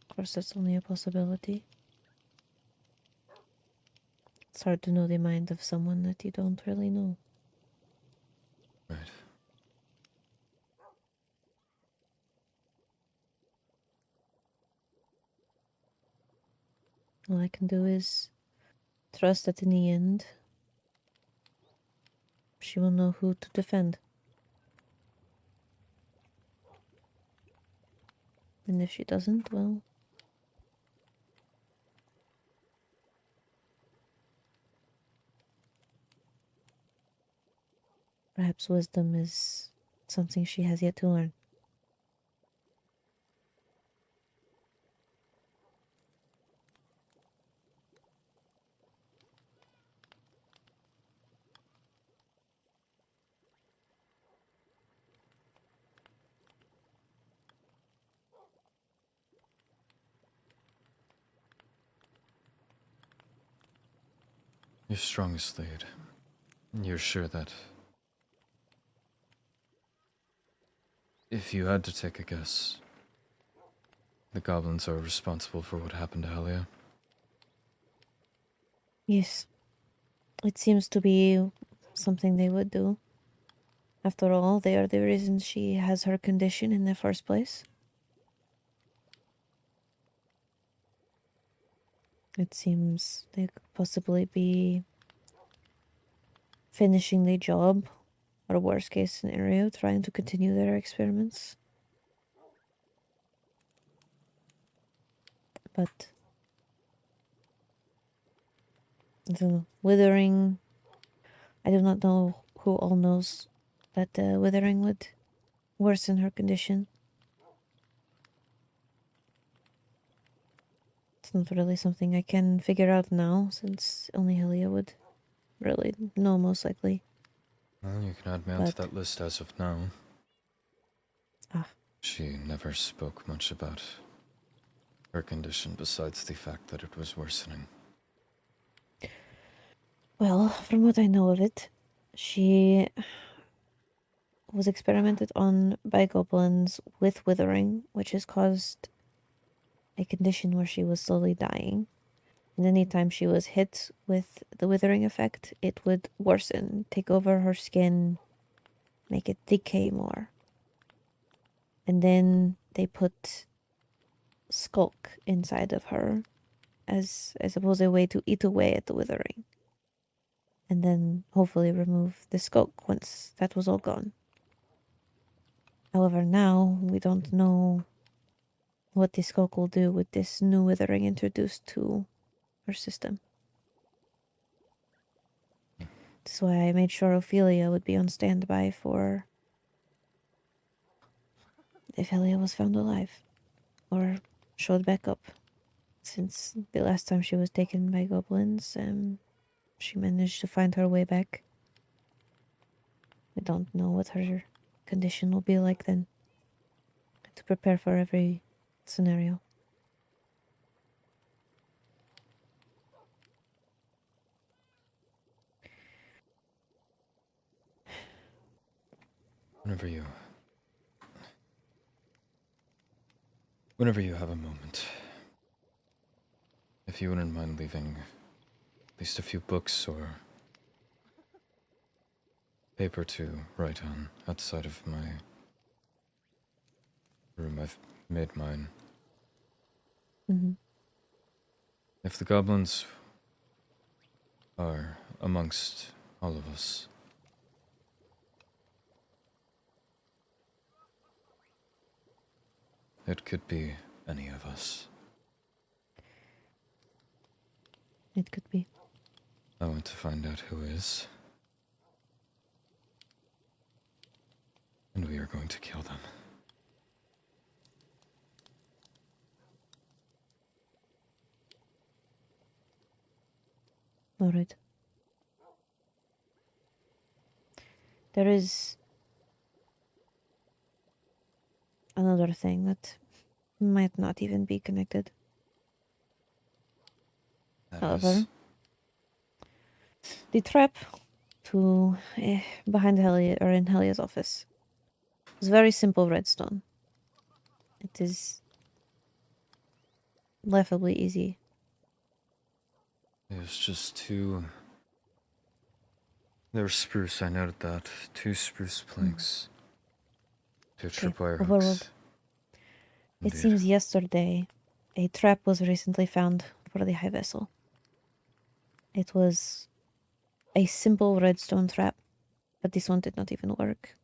Of course, that's only a possibility. It's hard to know the mind of someone that you don't really know. Right. All I can do is trust that in the end, she will know who to defend. And if she doesn't, well, perhaps wisdom is something she has yet to learn. Your strongest lead. You're sure that if you had to take a guess, the goblins are responsible for what happened to Helia? Yes, it seems to be something they would do. After all, they are the reason she has her condition in the first place. It seems they could possibly be finishing the job, or worst case scenario, trying to continue their experiments. But the withering, I do not know who all knows that the withering would worsen her condition. It's not really something I can figure out now, since only Helia would really know, most likely. Well, you can add me onto that list as of now. Ah. She never spoke much about her condition besides the fact that it was worsening. Well, from what I know of it, she was experimented on by goblins with withering, which has caused a condition where she was slowly dying. And anytime she was hit with the withering effect, it would worsen, take over her skin, make it decay more. And then they put skulk inside of her as, I suppose, a way to eat away at the withering. And then hopefully remove the skulk once that was all gone. However, now we don't know what the skulk will do with this new withering introduced to her system. That's why I made sure Ophelia would be on standby for if Helia was found alive or showed back up. Since the last time she was taken by goblins, she managed to find her way back. I don't know what her condition will be like then. To prepare for every scenario. Whenever you Whenever you have a moment, if you wouldn't mind leaving at least a few books or paper to write on outside of my room, I've made mine. Mm-hmm. If the goblins are amongst all of us, it could be any of us. It could be. I want to find out who is. And we are going to kill them. All right. There is another thing that might not even be connected. That However, is... the trap to behind Helia or in Helia's office is very simple redstone. It is laughably easy. There's just two... There's spruce, I noted that. 2 spruce planks. 2 tripwire overworld. hooks. It Indeed. seems yesterday a trap was recently found for the high vessel. It was a simple redstone trap, but this one did not even work.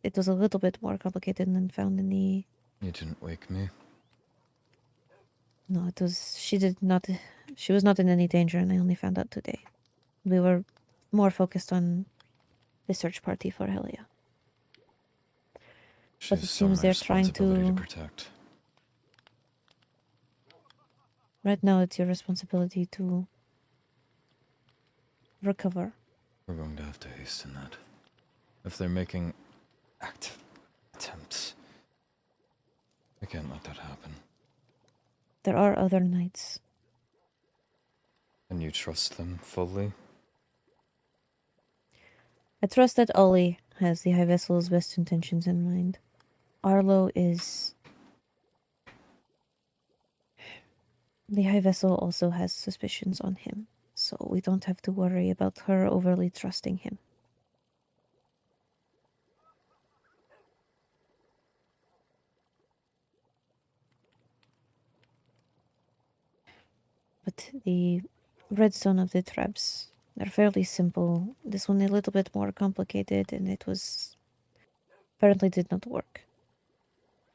It was a little bit more complicated than found in the... You didn't wake me. No, it was... She was not in any danger, and I only found out today. We were more focused on the search party for Helia. But it She's still seems my they're trying responsibility to... protect. Right now, it's your responsibility to recover. We're going to have to hasten that. If they're making active attempts, I can't let that happen. There are other knights. And you trust them fully? I trust that Ollie has the high vessel's best intentions in mind. Arlo is... The high vessel also has suspicions on him, so we don't have to worry about her overly trusting him. But the redstone of the traps, they're fairly simple. This one a little bit more complicated, and it was... apparently did not work.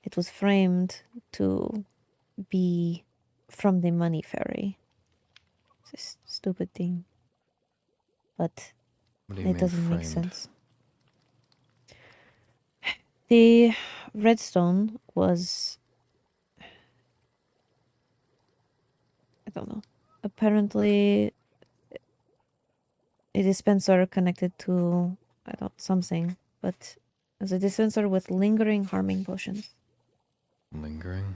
It was framed to be from the money ferry. It's a stupid thing. But What do you it mean doesn't make framed? sense. The redstone was... I don't know. Apparently, a dispenser connected to... I don't... something. But as a dispenser with lingering harming potions. Lingering?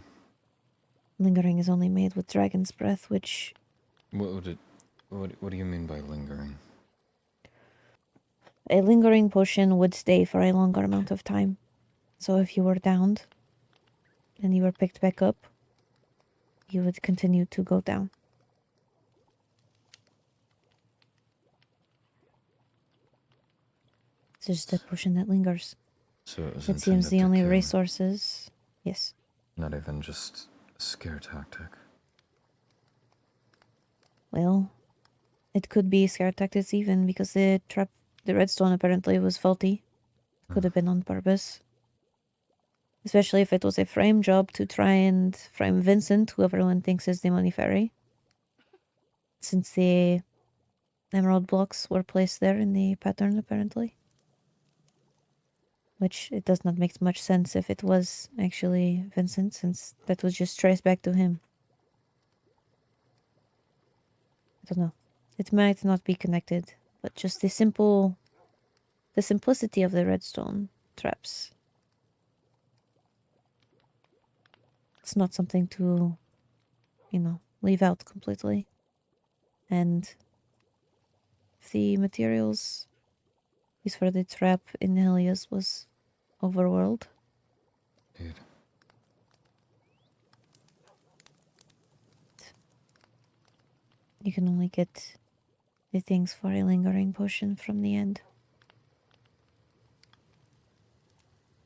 Lingering is only made with dragon's breath, which... What would it... What do you mean by lingering? A lingering potion would stay for a longer amount of time. So if you were downed and you were picked back up, you would continue to go down. It's just a potion that lingers. So it was It seems the intended to only kill, resources... Yes. not even just a scare tactic. Well, it could be scare tactics even because the redstone apparently was faulty. Could have been on purpose. Especially if it was a frame job to try and frame Vincent, who everyone thinks is the money fairy. Since the emerald blocks were placed there in the pattern, apparently. Which it does not make much sense if it was actually Vincent, since that was just traced back to him. I don't know. It might not be connected, but just the simplicity of the redstone traps. It's not something to, leave out completely. And if the materials used for the trap in Helios was overworld. Dude. You can only get the things for a lingering potion from the end.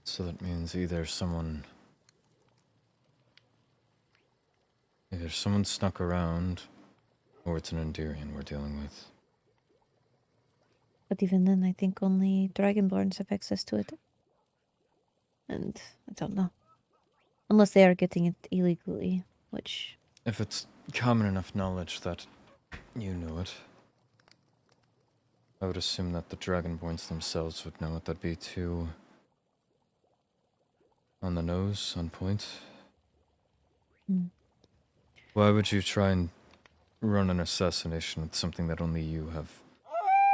So that means either someone snuck around, or it's an Netherian we're dealing with. But even then, I think only Dragonborns have access to it. And I don't know. Unless they are getting it illegally, which... If it's common enough knowledge that you know it, I would assume that the Dragonborns themselves would know it. That'd be too... on the nose, on point. Why would you try and run an assassination with something that only you have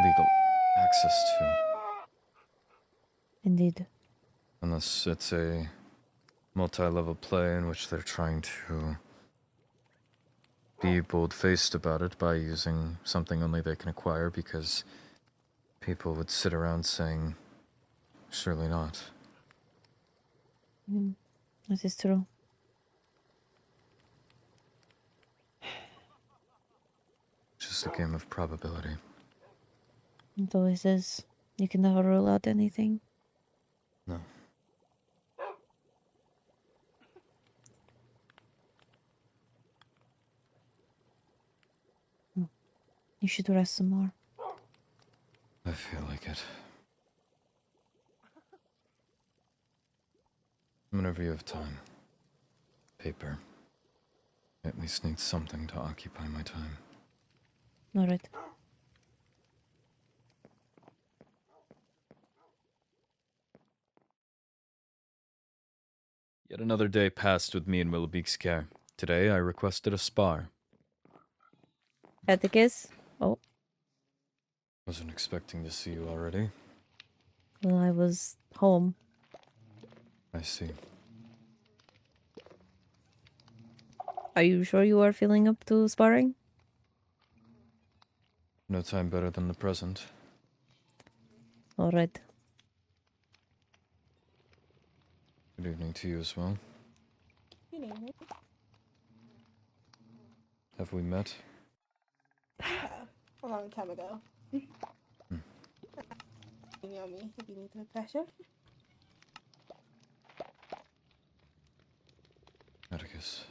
legal access to? Indeed. Unless it's a multi-level play in which they're trying to be bold-faced about it by using something only they can acquire, because people would sit around saying, surely not. That is true. Just a game of probability. It always is. You can never rule out anything. No. You should rest some more. I feel like it. Whenever you have time. Paper. I at least need something to occupy my time. All right. Yet another day passed with me in Willoughby's care. Today I requested a spar. Atticus? Oh, Wasn't expecting to see you already. well, I was home. I see. Are you sure you are feeling up to sparring? No time better than the present. All right. Good evening to you as well. Good evening. Have we met? A long time ago. Email me if you need the pressure. Atticus.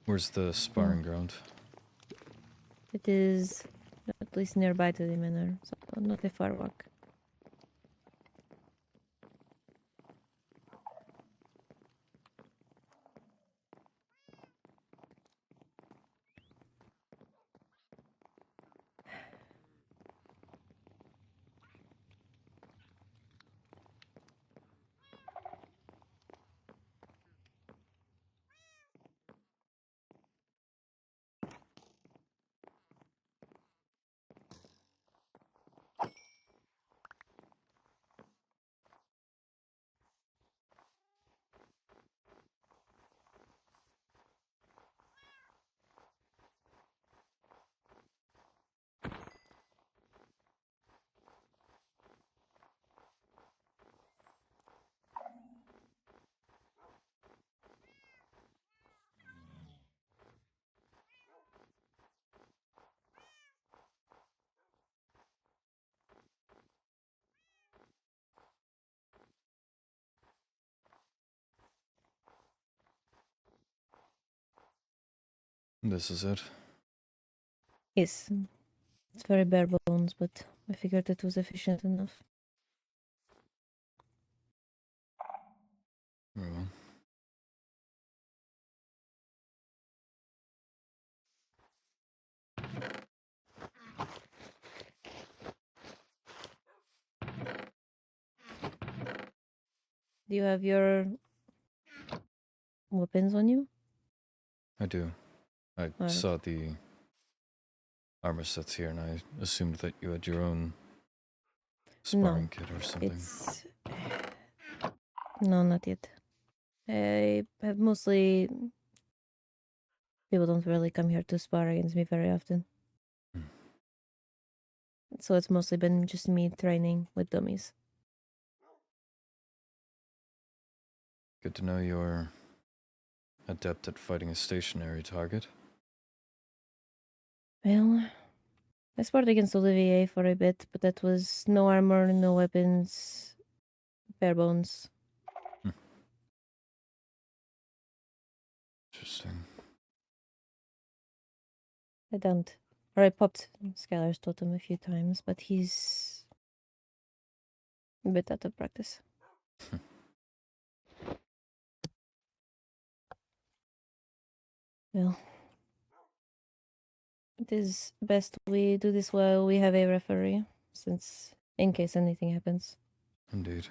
Where's the sparring ground? It is at least nearby to the manor, so not a far walk. This is it. Yes, it's very bare bones, but I figured it was efficient enough. Very well. Do you have your weapons on you? I do. I Alright. saw the armor sets here, and I assumed that you had your own sparring kit or something. It's... No, not yet. I have mostly... People don't really come here to spar against me very often. So it's mostly been just me training with dummies. Good to know you're Adept at fighting a stationary target. Well, I sparred against Olivier for a bit, but that was no armor, no weapons, bare bones. Interesting. I don't. Or I popped Skylar's totem a few times, but he's a bit out of practice. Well, it is best we do this while we have a referee, since in case anything happens. Indeed.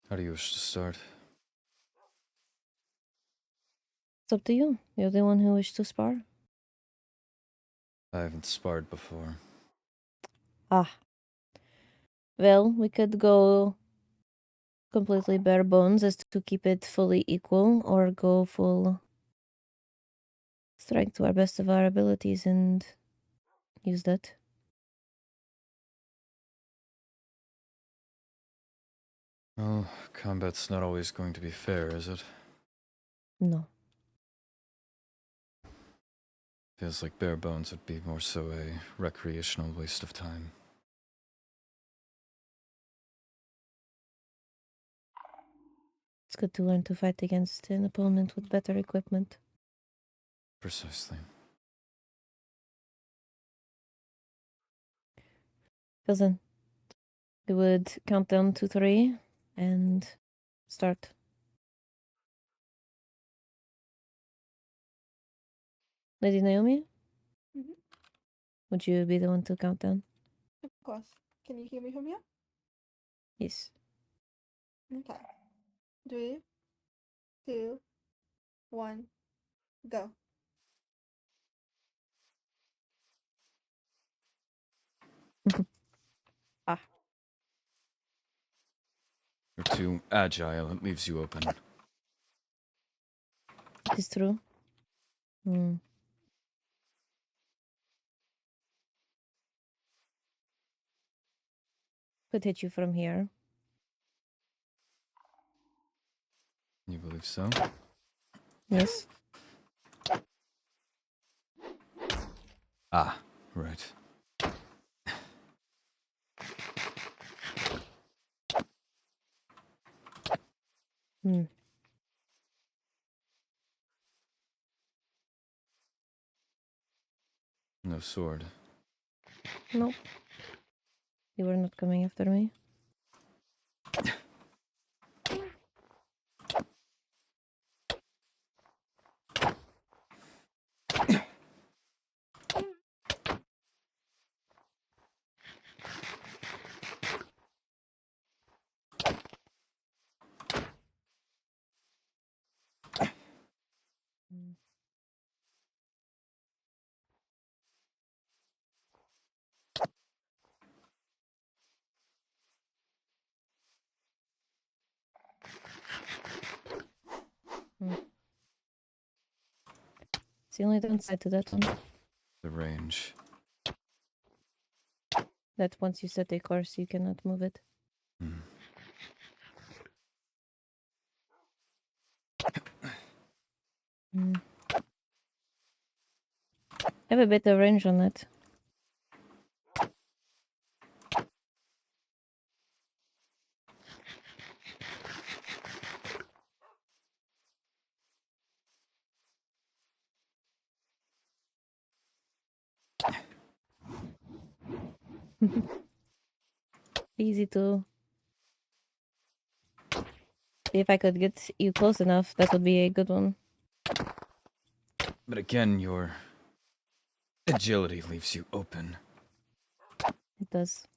How do you wish to start? It's up to you. You're the one who wished to spar. I haven't sparred before. Ah. Well, we could go completely bare bones as to keep it fully equal, or go full strike to our best of our abilities and use that. Well, combat's not always going to be fair, is it? No. Feels like bare bones would be more so a recreational waste of time. It's good to learn to fight against an opponent with better equipment. Precisely. Cousin, we would count down to 3 and start. Lady Naomi, Mhm. would you be the one to count down? Of course. Can you hear me from here? Yes. Okay. 3, 2, 1, go. You're too agile, it leaves you open. It is true. Could hit you from here. You believe so? Yes. Ah, right. No sword. Nope. You were not coming after me. It's the only downside to that one. The range. That once you set a course, you cannot move it. I have a bit of range on that. Easy to... If I could get you close enough, that would be a good one. But again, your agility leaves you open. It does.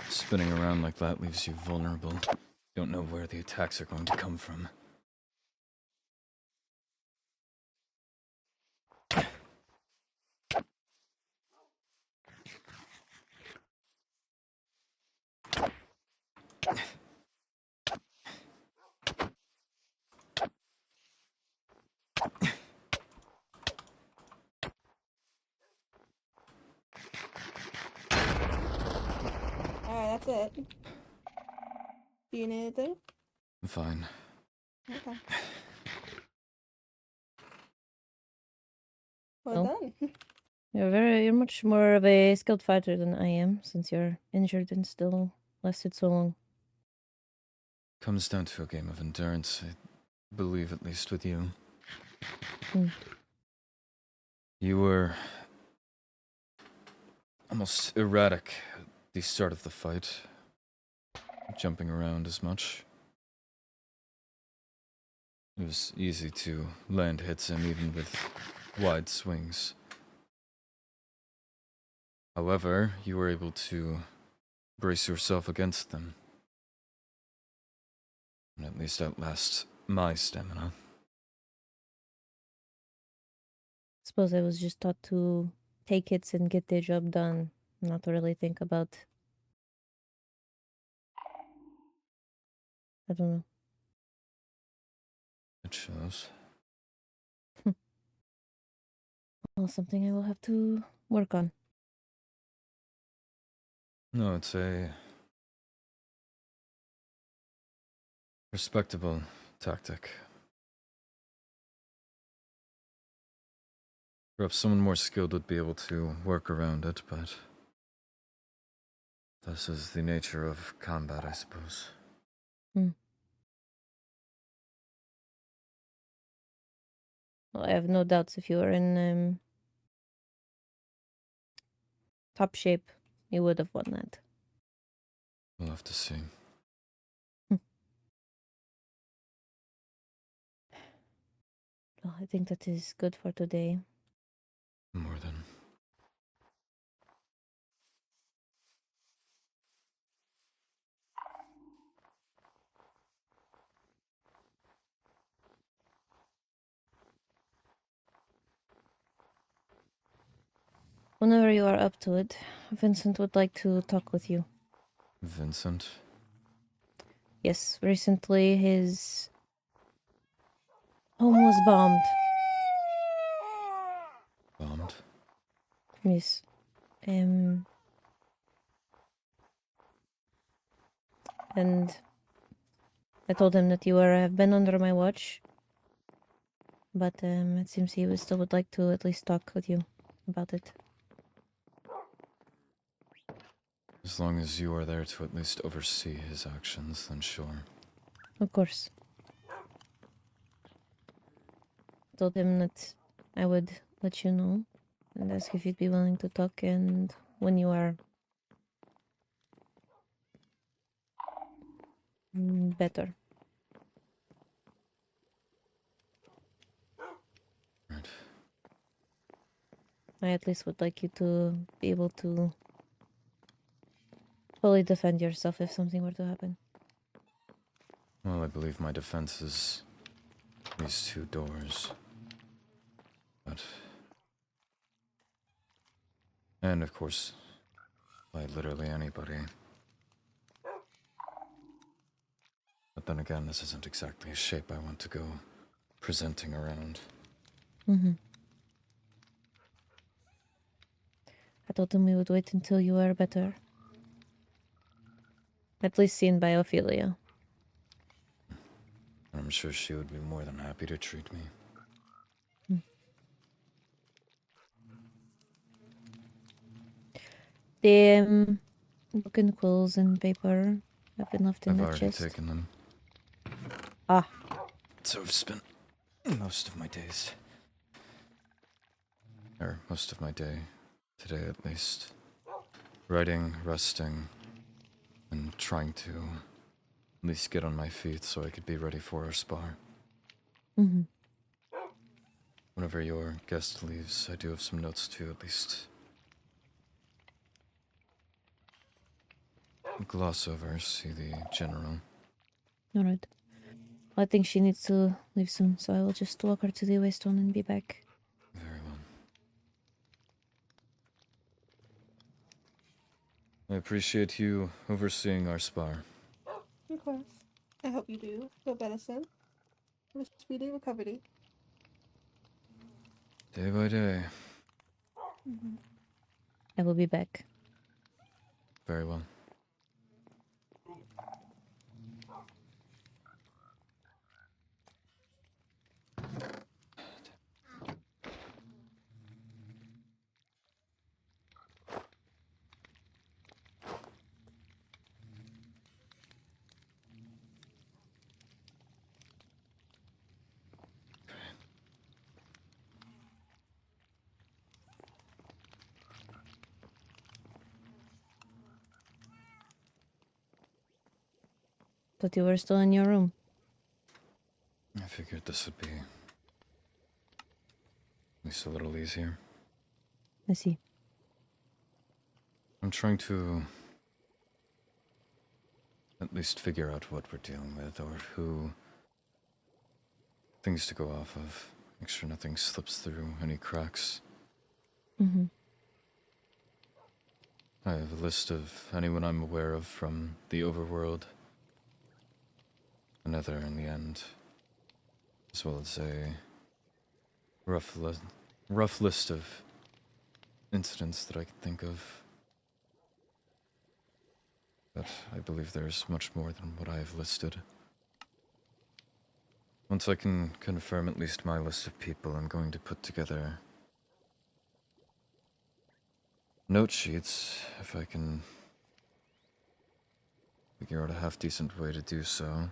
Spinning around like that leaves you vulnerable. Don't know where the attacks are going to come from. it. Do you need anything? I'm fine. Okay. Well Oh. done. You're much more of a skilled fighter than I am, since you're injured and still lasted so long. Comes down to a game of endurance, I believe, at least with you. Hmm. You were almost erratic at the start of the fight, jumping around as much. It was easy to land hits in even with wide swings. However, you were able to brace yourself against them, and at least outlast my stamina. Suppose I was just taught to take hits and get the job done, not to really think about. I don't know. It shows. Well, something I will have to work on. No, it's a respectable tactic. Perhaps someone more skilled would be able to work around it, but this is the nature of combat, I suppose. Well, I have no doubts if you were in top shape, you would have won that. We'll have to see. Well, I think that is good for today. More than. Whenever you are up to it, Vincent would like to talk with you. Vincent? Yes, recently his home was bombed. Bombed? Yes. And I told him that you have been under my watch. But it seems he still would like to at least talk with you about it. As long as you are there to at least oversee his actions, then sure. Of course. Told him that I would let you know and ask if you'd be willing to talk, and when you are better. Right. I at least would like you to be able to fully defend yourself if something were to happen. Well, I believe my defense is these two doors. But... And of course, by literally anybody. But then again, this isn't exactly a shape I want to go presenting around. I told him we would wait until you are better. At least seen by Ophelia. I'm sure she would be more than happy to treat me. The book and quills and paper have been left in I've the already chest. taken them. Ah. So I've spent most of my days, or most of my day, today at least, writing, resting, and trying to at least get on my feet so I could be ready for our spar. Whenever your guest leaves, I do have some notes to at least gloss over, see the general. Alright. I think she needs to leave soon, so I will just walk her to the waystone and be back. Very well. I appreciate you overseeing our spar. Of course. I hope you do feel better soon. Have a speedy recovery. Day by day. I will be back. Very well. Thought you were still in your room. I figured this would be at least a little easier. I see. I'm trying to at least figure out what we're dealing with, or who things to go off of. Make sure nothing slips through any cracks. Mm-hmm. I have a list of anyone I'm aware of from the overworld, the Nether in the end, as well as a rough list of incidents that I can think of. But I believe there's much more than what I have listed. Once I can confirm at least my list of people, I'm going to put together note sheets, if I can figure out a half-decent way to do so.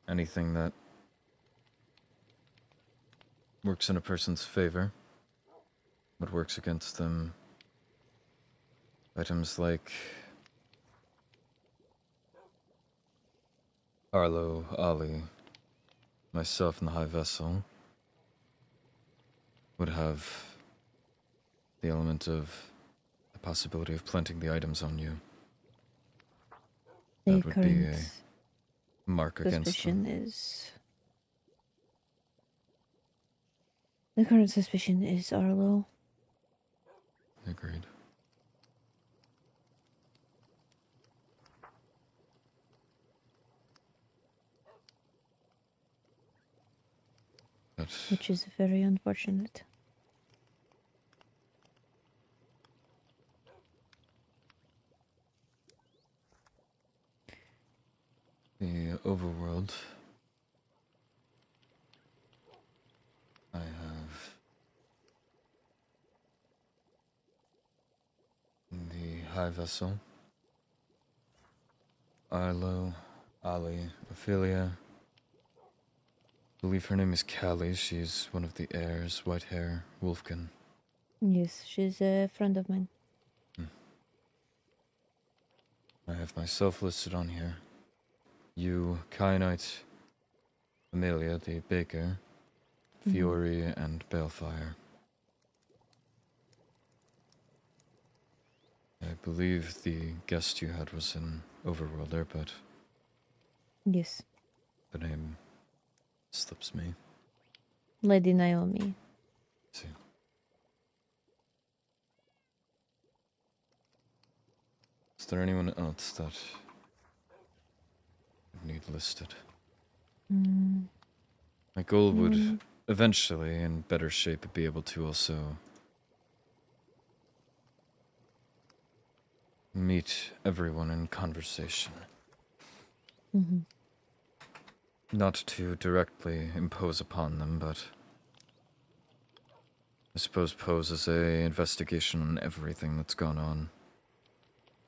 Anything that works in a person's favor, what works against them. Items like Arlo, Ali, myself, and the High Vessel would have the element of the possibility of planting the items on you. The That would be a current mark against suspicion them. is... The current suspicion is Arlo. Agreed. But Which is very unfortunate. the overworld, I have the High Vessel, Arlo, Ali, Ophelia. I believe her name is Callie. She's one of the heirs, white hair, Wolfkin. Yes, she's a friend of mine. I have myself listed on here. You, Kyanite, Amelia, the baker, Fiore, and Balefire. I believe the guest you had was an overworlder, but Yes, the name slips me. Lady Naomi. See. Is there anyone else that would need listed? Mm, My goal would Mm. eventually, in better shape, be able to also meet everyone in conversation. mm-hmm. Not to directly impose upon them, but I suppose pose as a investigation on everything that's gone on.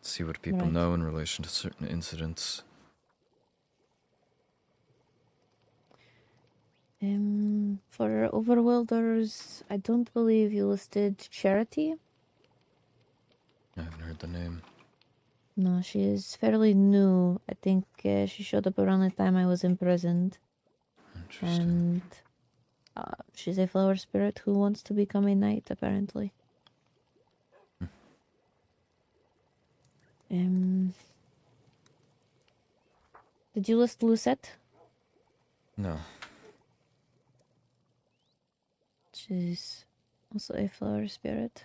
See what people Right. know in relation to certain incidents. For Overworlders, I don't believe you listed Charity. I haven't heard the name. No, she is fairly new. I think she showed up around the time I was imprisoned. Interesting. And she's a flower spirit who wants to become a knight, apparently. Did you list Lucette? No. She's also a flower spirit.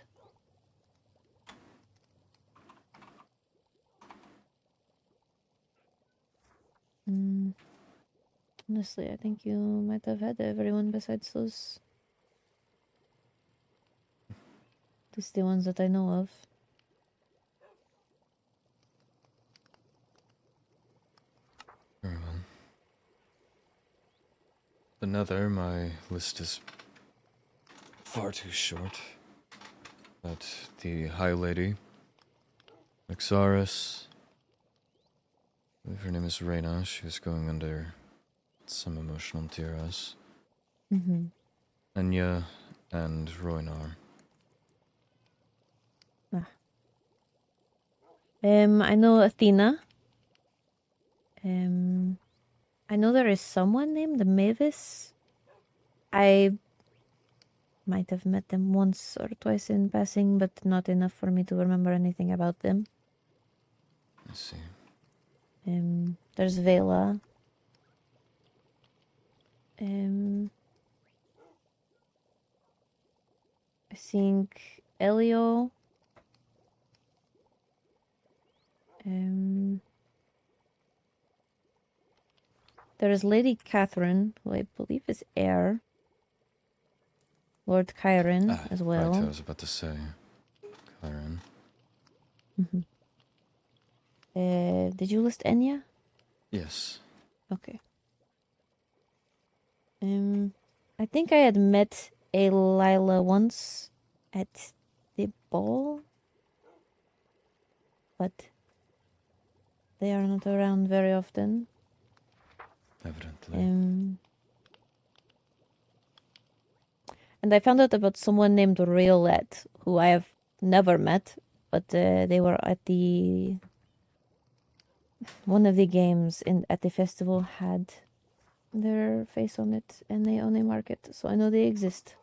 Honestly, I think you might have had everyone besides those. Just the ones that I know of. Very well. Another, my list is far too short. But the High Lady, Exaris, I believe her name is Reyna. She was going under some emotional duress. Mm-hmm. Enya and Roinar. I know Athena. I know there is someone named Mavis. I might have met them once or twice in passing, but not enough for me to remember anything about them. I see. There's Vela. I think Elio. There is Lady Catherine, who I believe is heir. Lord Chiron as well. Right, I was about to say. Chiron. Did you list Enya? Yes. Okay. I think I had met a Lila once at the ball, but they are not around very often. Evidently. And I found out about someone named Riolette, who I have never met, but they were at the one of the games at the festival had their face on it, and they own a market, so I know they exist.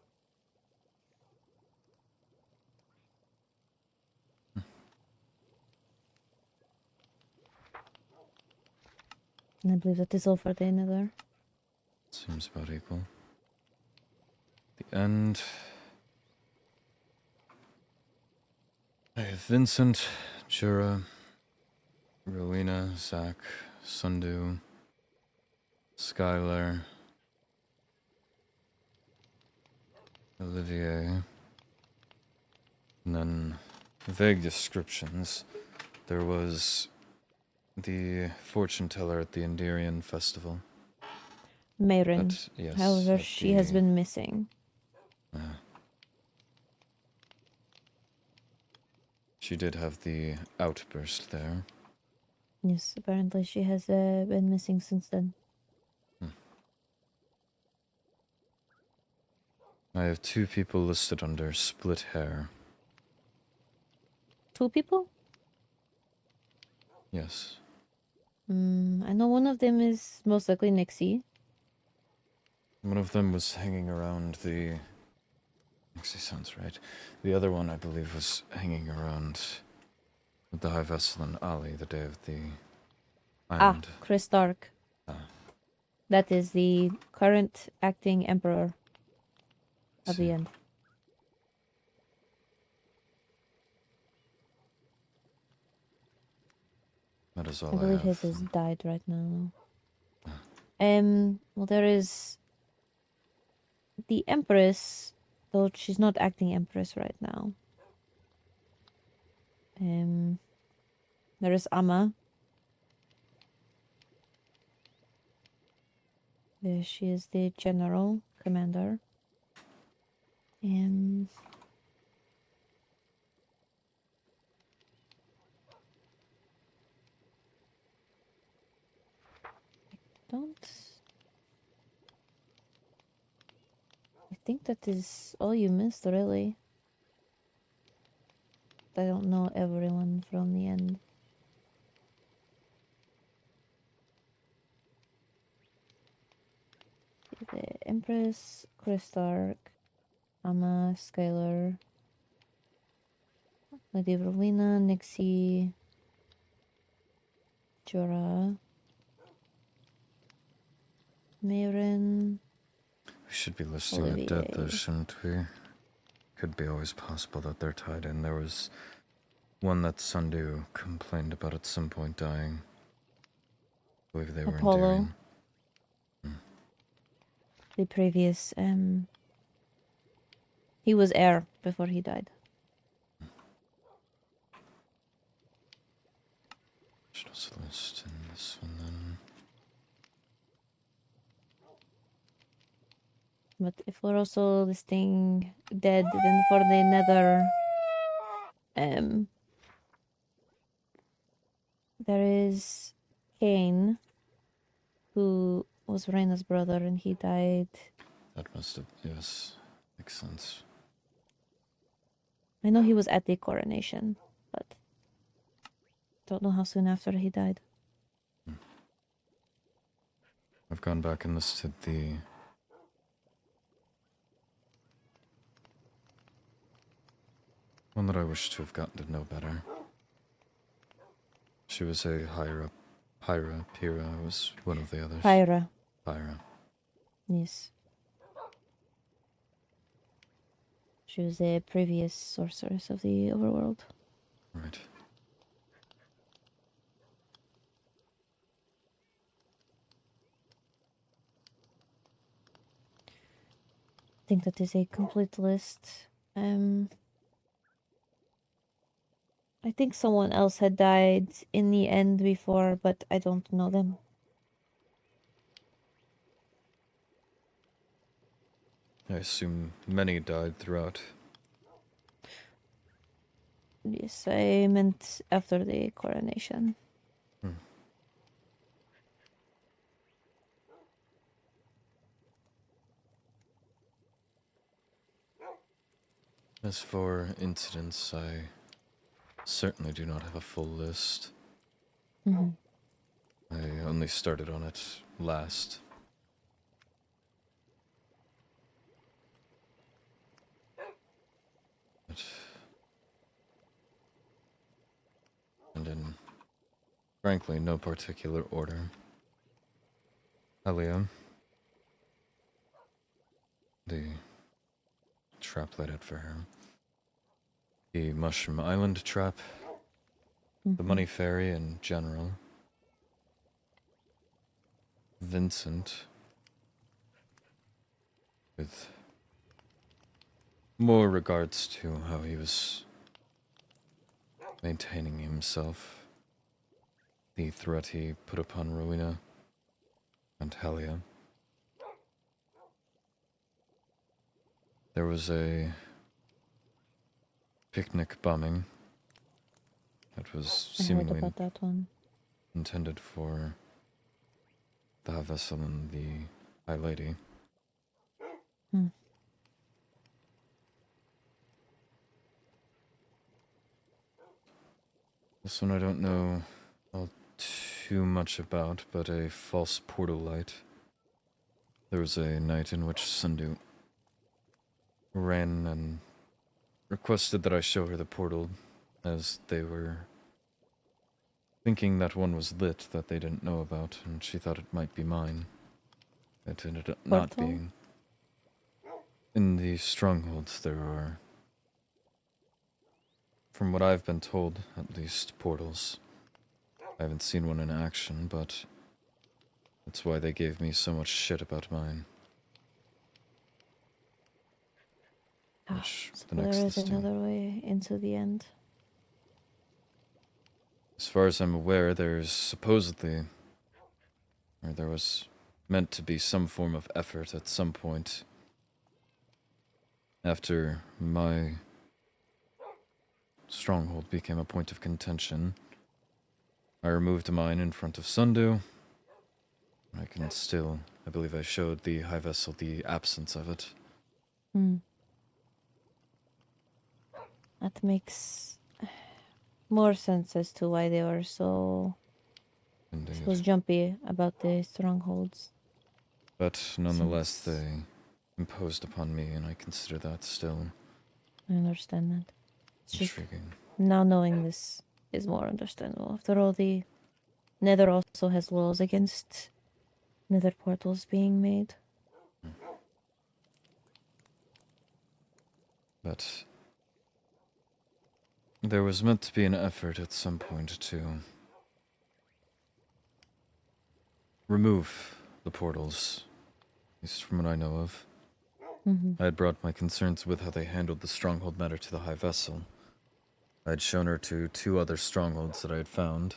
And I believe that is all for the Nether. Seems about equal. The end. I have Vincent, Jura, Rowena, Zach, Sundu, Skylar, Olivier, and then vague descriptions. There was the fortune teller at the Netherian festival. Mayrin. Yes. However, she has been missing. She did have the outburst there. Yes, apparently she has been missing since then. I have 2 people listed under split hair. 2 people? Yes. I know one of them is most likely Nixie. One of them was hanging around the... Actually, sounds right. The other one, I believe, was hanging around the High Vessel in Ali the day of the island. Chris Stark. That is the current acting emperor of the end. That is all I believe his has died right now. Well, there is the Empress, though she's not acting Empress right now. There is Amma. She is the general commander. I think that is all you missed, really. I don't know everyone from the end. The Empress, Chris Stark, Amma, Skylar, Lady Rowena, Nixie, Jorah, Mayrin. We should be listing the dead, though, shouldn't we? Could be always possible that they're tied in. There was one that Sundu complained about at some point dying. I believe they were Apollo. Netherian. The previous, he was heir before he died. Should also list in this one then. But if we're also listing dead, then for the Nether, there is Cain, who was Rhaena's brother, and he died. That must have, yes, makes sense. I know he was at the coronation, but don't know how soon after he died. I've gone back and listed the one that I wish to have gotten to know better. She was a higher up. Pyrrha was one of the others. Pyra. Pyra. Yes. She was a previous sorceress of the overworld. Right. I think that is a complete list. I think someone else had died in the end before, but I don't know them. I assume many died throughout. Yes, I meant after the coronation. As for incidents, I certainly do not have a full list. Mm-hmm. I only started on it last. But and in, frankly, no particular order. Helia. The trap laid out for her. The Mushroom Island trap. The Money Fairy in general. Vincent. With more regards to how he was maintaining himself. The threat he put upon Rowena and Helia. There was a picnic bombing that was I heard seemingly about that one. intended for the High Vessel and the High Lady. This one I don't know all too much about, but a false portal light. There was a night in which Sundu ran and requested that I show her the portal, as they were thinking that one was lit that they didn't know about, and she thought it might be mine. It ended up not Portal? being. In the strongholds there are, from what I've been told, at least, portals. I haven't seen one in action, but that's why they gave me so much shit about mine. Which, So the there next is listing. another way into the end. As far as I'm aware, there's supposedly, or there was meant to be some form of effort at some point after my stronghold became a point of contention. I removed mine in front of Sundu. I can still, I believe I showed the High Vessel the absence of it. That makes more sense as to why they were so Indeed. jumpy about the strongholds. But nonetheless, Since- they imposed upon me, and I consider that still I understand that. It's just intriguing. now knowing this is more understandable. After all, the Nether also has laws against Nether portals being made. But there was meant to be an effort at some point to remove the portals, at least from what I know of. I had brought my concerns with how they handled the stronghold matter to the High Vessel. I had shown her to 2 other strongholds that I had found.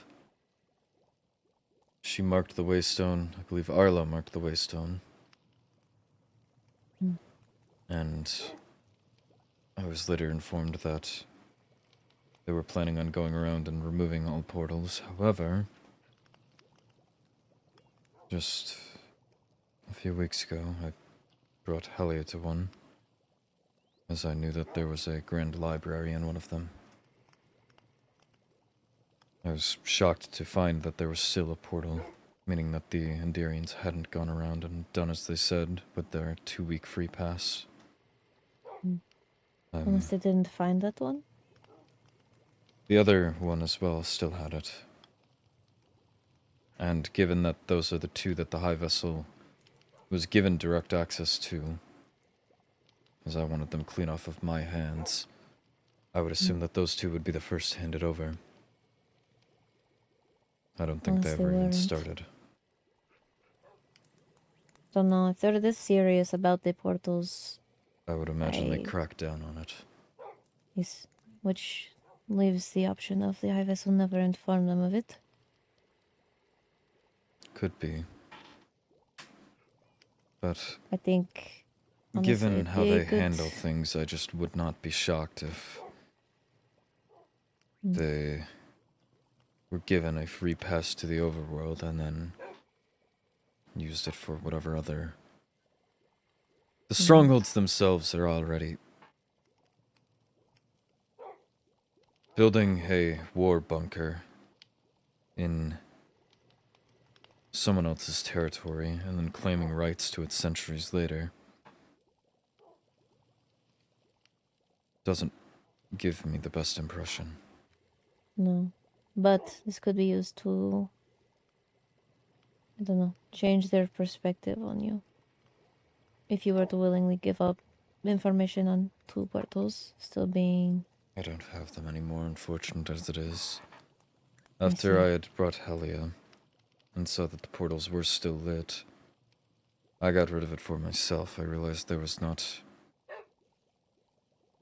She marked the waystone. I believe Arlo marked the waystone. And I was later informed that they were planning on going around and removing all portals. However, just a few weeks ago, I brought Helia to one, as I knew that there was a grand library in one of them. I was shocked to find that there was still a portal Meaning that the Netherians hadn't gone around and done as they said with their 2-week free pass. Unless they didn't find that one? The other one as well still had it. And given that those are the two that the High Vessel was given direct access to, as I wanted them clean off of my hands, I would assume that those two would be the first handed over. I don't think they Unless they ever even weren't. started. Don't know if they're this serious about the portals. I would imagine they I- cracked down on it. Yes, which leaves the option of the High Vessel never inform them of it. Could be. But I think, honestly, given it'd how be a they good- handle things, I just would not be shocked if they were given a free pass to the overworld and then used it for whatever other... The strongholds themselves are already... Building a war bunker in someone else's territory and then claiming rights to it centuries later doesn't give me the best impression. No. But this could be used to, I don't know, change their perspective on you. If you were to willingly give up information on 2 portals still being... I don't have them anymore, unfortunate as it is. I After see. I had brought Helia and saw that the portals were still lit, I got rid of it for myself. I realized there was not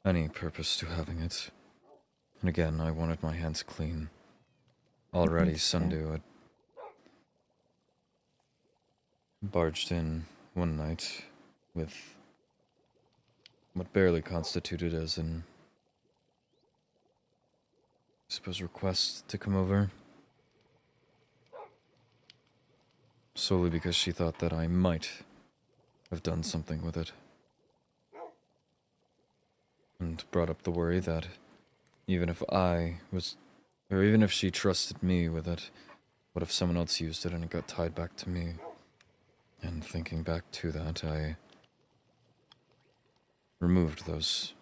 any purpose to having it. And again, I wanted my hands clean. Already, That's fair. Sundew had barged in one night with what barely constituted as an, I suppose, request to come over. Solely because she thought that I might have done something with it. And brought up the worry that even if I was, or even if she trusted me with it, what if someone else used it and it got tied back to me? And thinking back to that, I removed those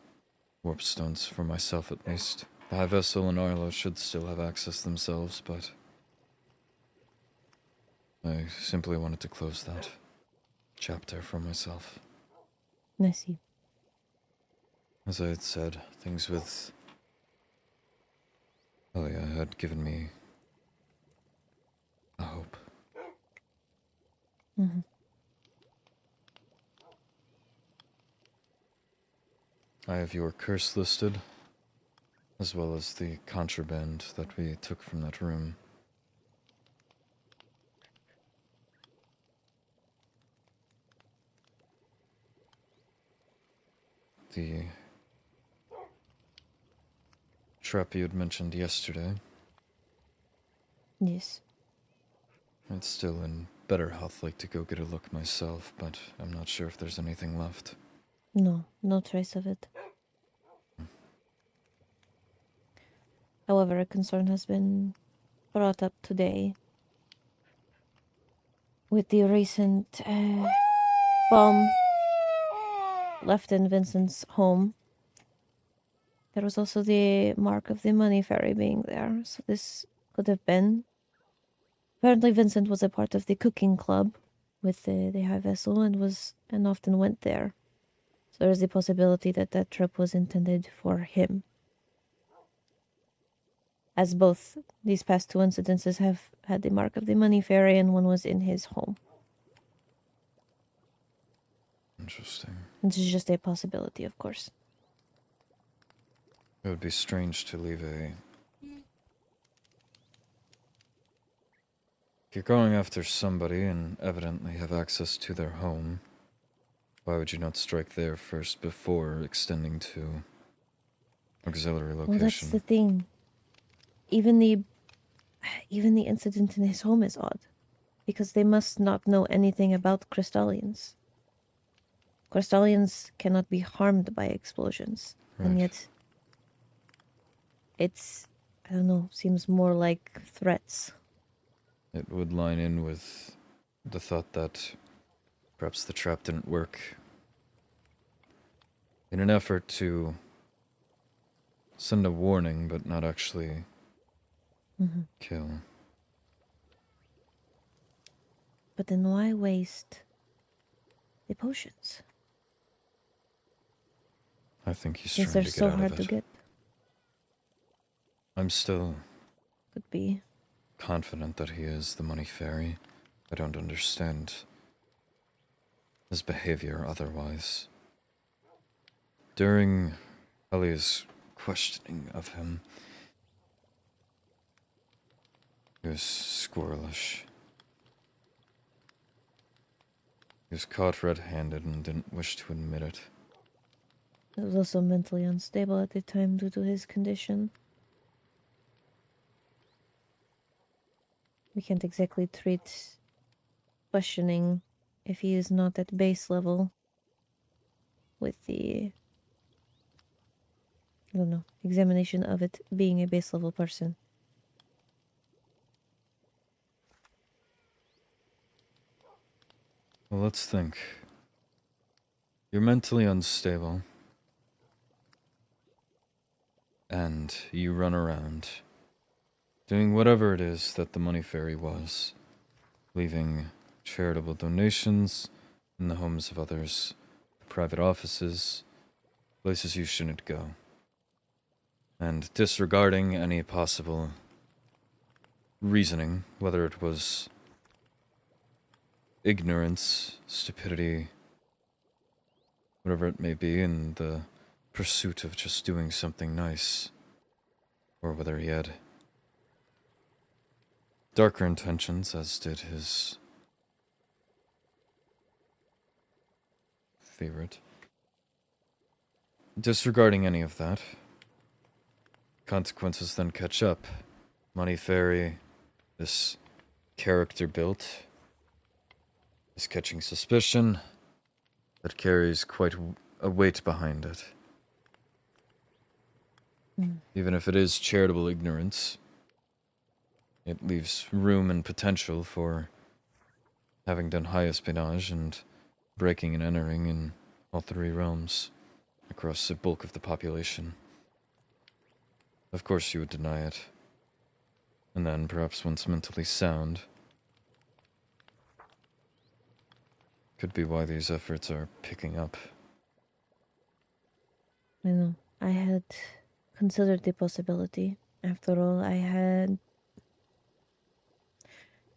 warp stones for myself at least. The High Vessel and Arlo should still have access themselves, but I simply wanted to close that chapter for myself. I see. As I had said, things with Elia had given me a hope. Mm-hmm. I have your curse listed, as well as the contraband that we took from that room. The trap you had mentioned yesterday, Yes. it's still in better health, like to go get a look myself, but I'm not sure if there's anything left. No, no trace of it. However, a concern has been brought up today with the recent bomb left in Vincent's home. There was also the mark of the money fairy being there, so this could have been. Apparently, Vincent was a part of the cooking club with the High Vessel and often went there. So there's the possibility that that trip was intended for him. As both these past 2 incidences have had the mark of the money fairy, and one was in his home. Interesting. This is just a possibility, of course. It would be strange to leave a... If you're going after somebody and evidently have access to their home, why would you not strike there first before extending to auxiliary location? Well, that's the thing. Even the incident in his home is odd, because they must not know anything about Crystallians. Crystallians cannot be harmed by explosions, and Right. yet it's, I don't know, seems more like threats. It would line in with the thought that perhaps the trap didn't work. In an effort to send a warning, but not actually kill. But then why waste the potions? I think he's Since trying they're to get so out hard of to it. get. I'm still Could be. confident that he is the money fairy. I don't understand his behavior otherwise. During Ellie's questioning of him, he was squirrelish. He was caught red-handed and didn't wish to admit it. He was also mentally unstable at the time due to his condition. We can't exactly treat questioning if he is not at base level with the, I don't know, examination of it being a base level person. Well, let's think. You're mentally unstable. And you run around, doing whatever it is that the money fairy was, leaving charitable donations in the homes of others, private offices, places you shouldn't go, and disregarding any possible reasoning, whether it was ignorance, stupidity, whatever it may be, in the pursuit of just doing something nice, or whether he had darker intentions, as did his favorite. Disregarding any of that, consequences then catch up. Money fairy, this character built, is catching suspicion that carries quite a weight behind it. Even if it is charitable ignorance, it leaves room and potential for having done high espionage and breaking and entering in all three realms across the bulk of the population. Of course you would deny it. And then, perhaps once mentally sound, could be why these efforts are picking up. I know. I had considered the possibility. After all, I had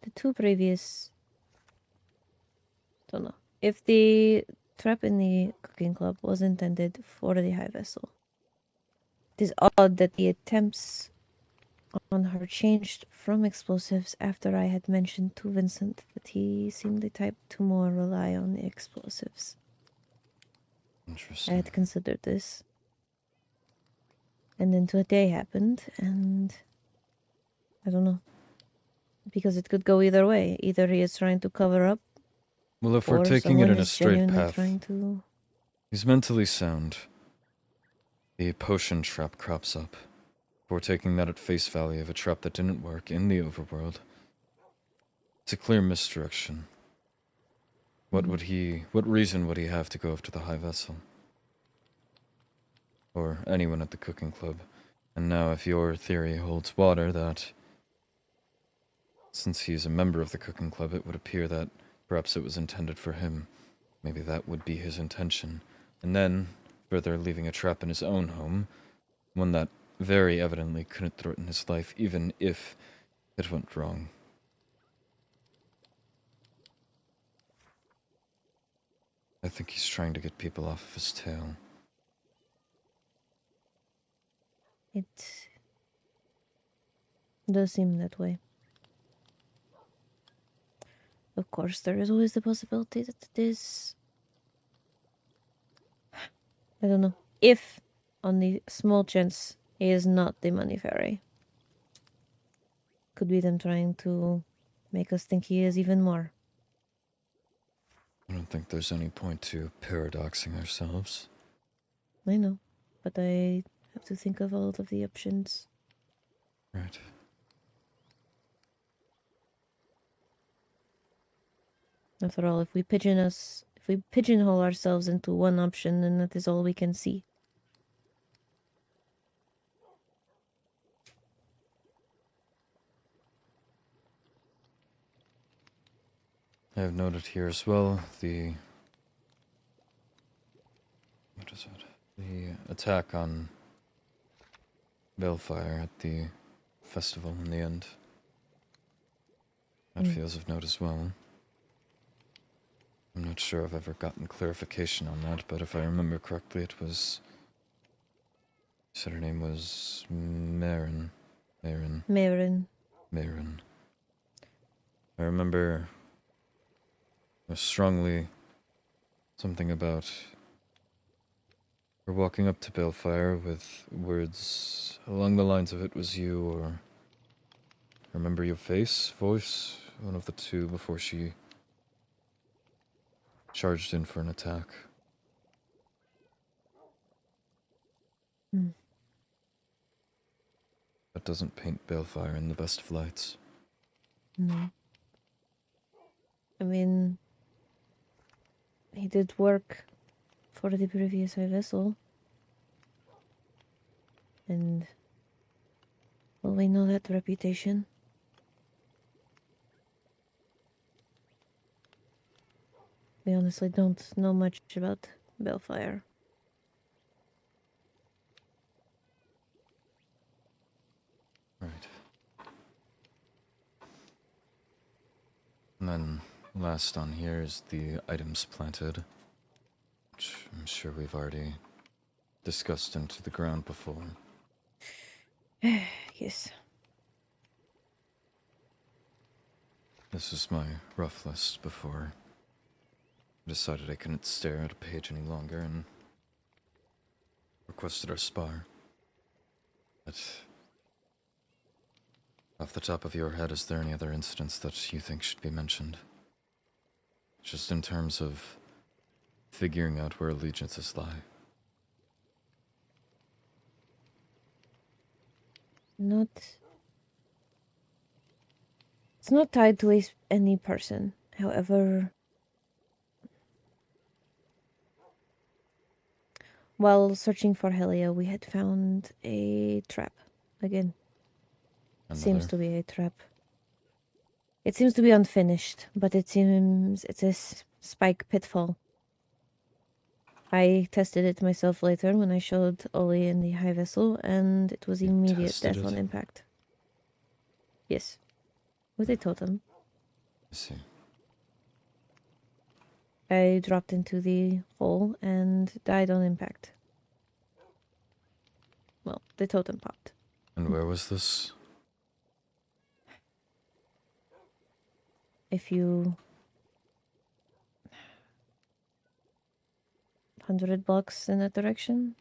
the two previous. Don't know. If the trap in the cooking club was intended for the high vessel, it is odd that the attempts on her changed from explosives after I had mentioned to Vincent that he seemed the type to more rely on the explosives. I Interesting. had considered this. And then today happened, and I don't know. Because it could go either way. Either he is trying to cover up, Well, if we're or taking it someone in a is straight genuinely path, trying to. he's mentally sound. The potion trap crops up. If we're taking that at face value of a trap that didn't work in the overworld, it's a clear misdirection. What reason would he have to go after the high vessel? Or anyone at the cooking club? And now if your theory holds water that since he's a member of the cooking club, it would appear that perhaps it was intended for him. Maybe that would be his intention. And then, further leaving a trap in his own home, one that very evidently couldn't threaten his life even if it went wrong. I think he's trying to get people off of his tail. It does seem that way. Of course, there is always the possibility that it is. I don't know. If, on the small chance, he is not the money fairy. Could be them trying to make us think he is even more. I don't think there's any point to paradoxing ourselves. I know, but I have to think of all of the options. Right. After all, if we pigeonhole ourselves into one option, then that is all we can see. I have noted here as well the... What is it? The attack on Balefire at the festival in the end. That feels of note as well. I'm not sure I've ever gotten clarification on that, but if I remember correctly, it was... You said her name was Marin. Marin. I remember strongly something about her walking up to Balefire with words along the lines of "it was you," or "remember your voice," one of the two, before she charged in for an attack. That doesn't paint Balefire in the best of lights. No. I mean, he did work for the previous high vessel. And, well, we know that reputation. We honestly don't know much about Balefire. Right. And then, last on here is the items planted, which I'm sure we've already discussed into the ground before. Yes. This is my rough list before I decided I couldn't stare at a page any longer and requested our spar. But off the top of your head, is there any other incidents that you think should be mentioned? Just in terms of figuring out where allegiances lie. It's not tied to any person. However, while searching for Helia, we had found a trap. Again. Seems to be a trap. It seems to be unfinished, but it seems it's a spike pitfall. I tested it myself later when I showed Ollie in the high vessel, and it was immediate death on impact. Yes. With a totem. I see. I dropped into the hole and died on impact. Well, the totem popped. And where was this? A few 100 blocks in that direction.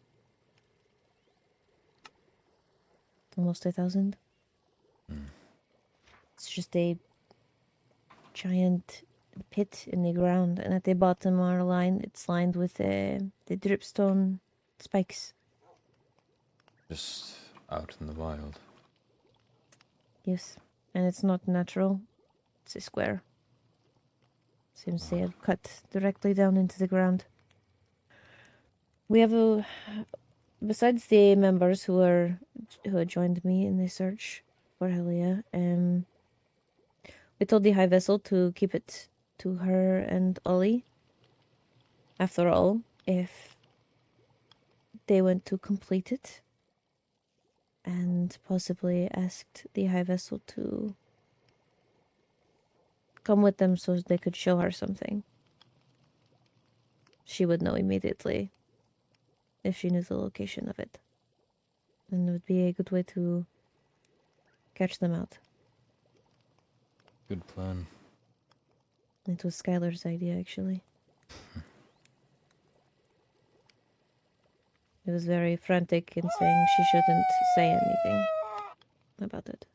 Almost 1,000. It's just a giant pit in the ground, and at the bottom it's lined with the dripstone spikes. Just out in the wild. Yes, and it's not natural. It's a square. Seems they have cut directly down into the ground. We have besides the members who had joined me in the search for Helia, we told the high vessel to keep it to her and Ollie. After all, if they went to complete it, and possibly asked the high vessel to come with them so they could show her something, she would know immediately if she knew the location of it. And it would be a good way to catch them out. Good plan. It was Skylar's idea, actually. He was very frantic in saying she shouldn't say anything about it.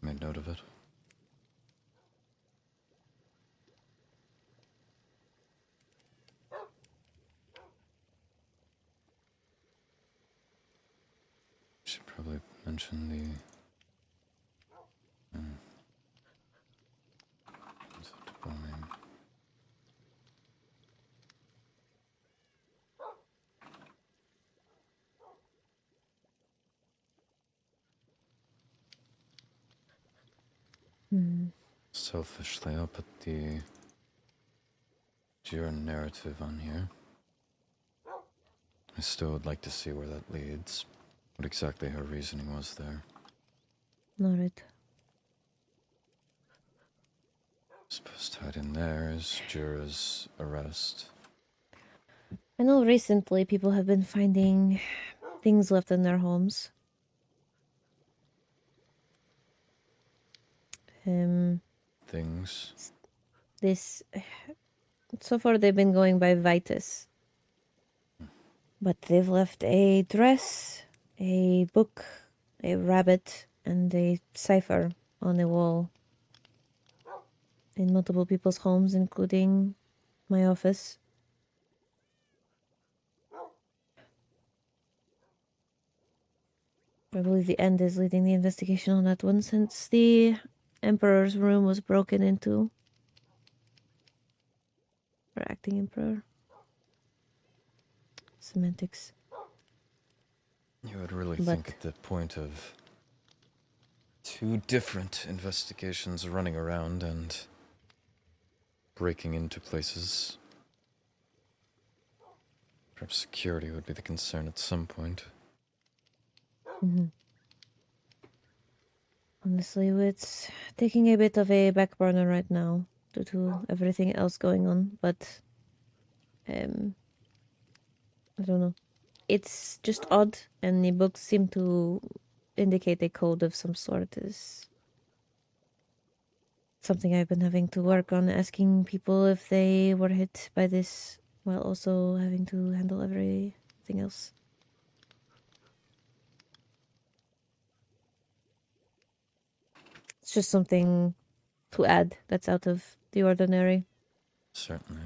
Made note of it. Should probably mention the Selfishly, I'll put the Jira narrative on here. I still would like to see where that leads. What exactly her reasoning was there. Noted. Suppose tied in there is Jira's arrest. I know recently people have been finding things left in their homes. Things. This so far they've been going by Vitus. But they've left a dress, a book, a rabbit, and a cipher on the wall in multiple people's homes, including my office. I believe the End is leading the investigation on that one since the Emperor's room was broken into. Or acting Emperor. Semantics. You would really think at the point of two different investigations running around and breaking into places. Perhaps security would be the concern at some point. Mm-hmm. Honestly, it's taking a bit of a back burner right now due to everything else going on, but I don't know. It's just odd, and the books seem to indicate a code of some sort is something I've been having to work on, asking people if they were hit by this while also having to handle everything else. It's just something to add that's out of the ordinary. Certainly.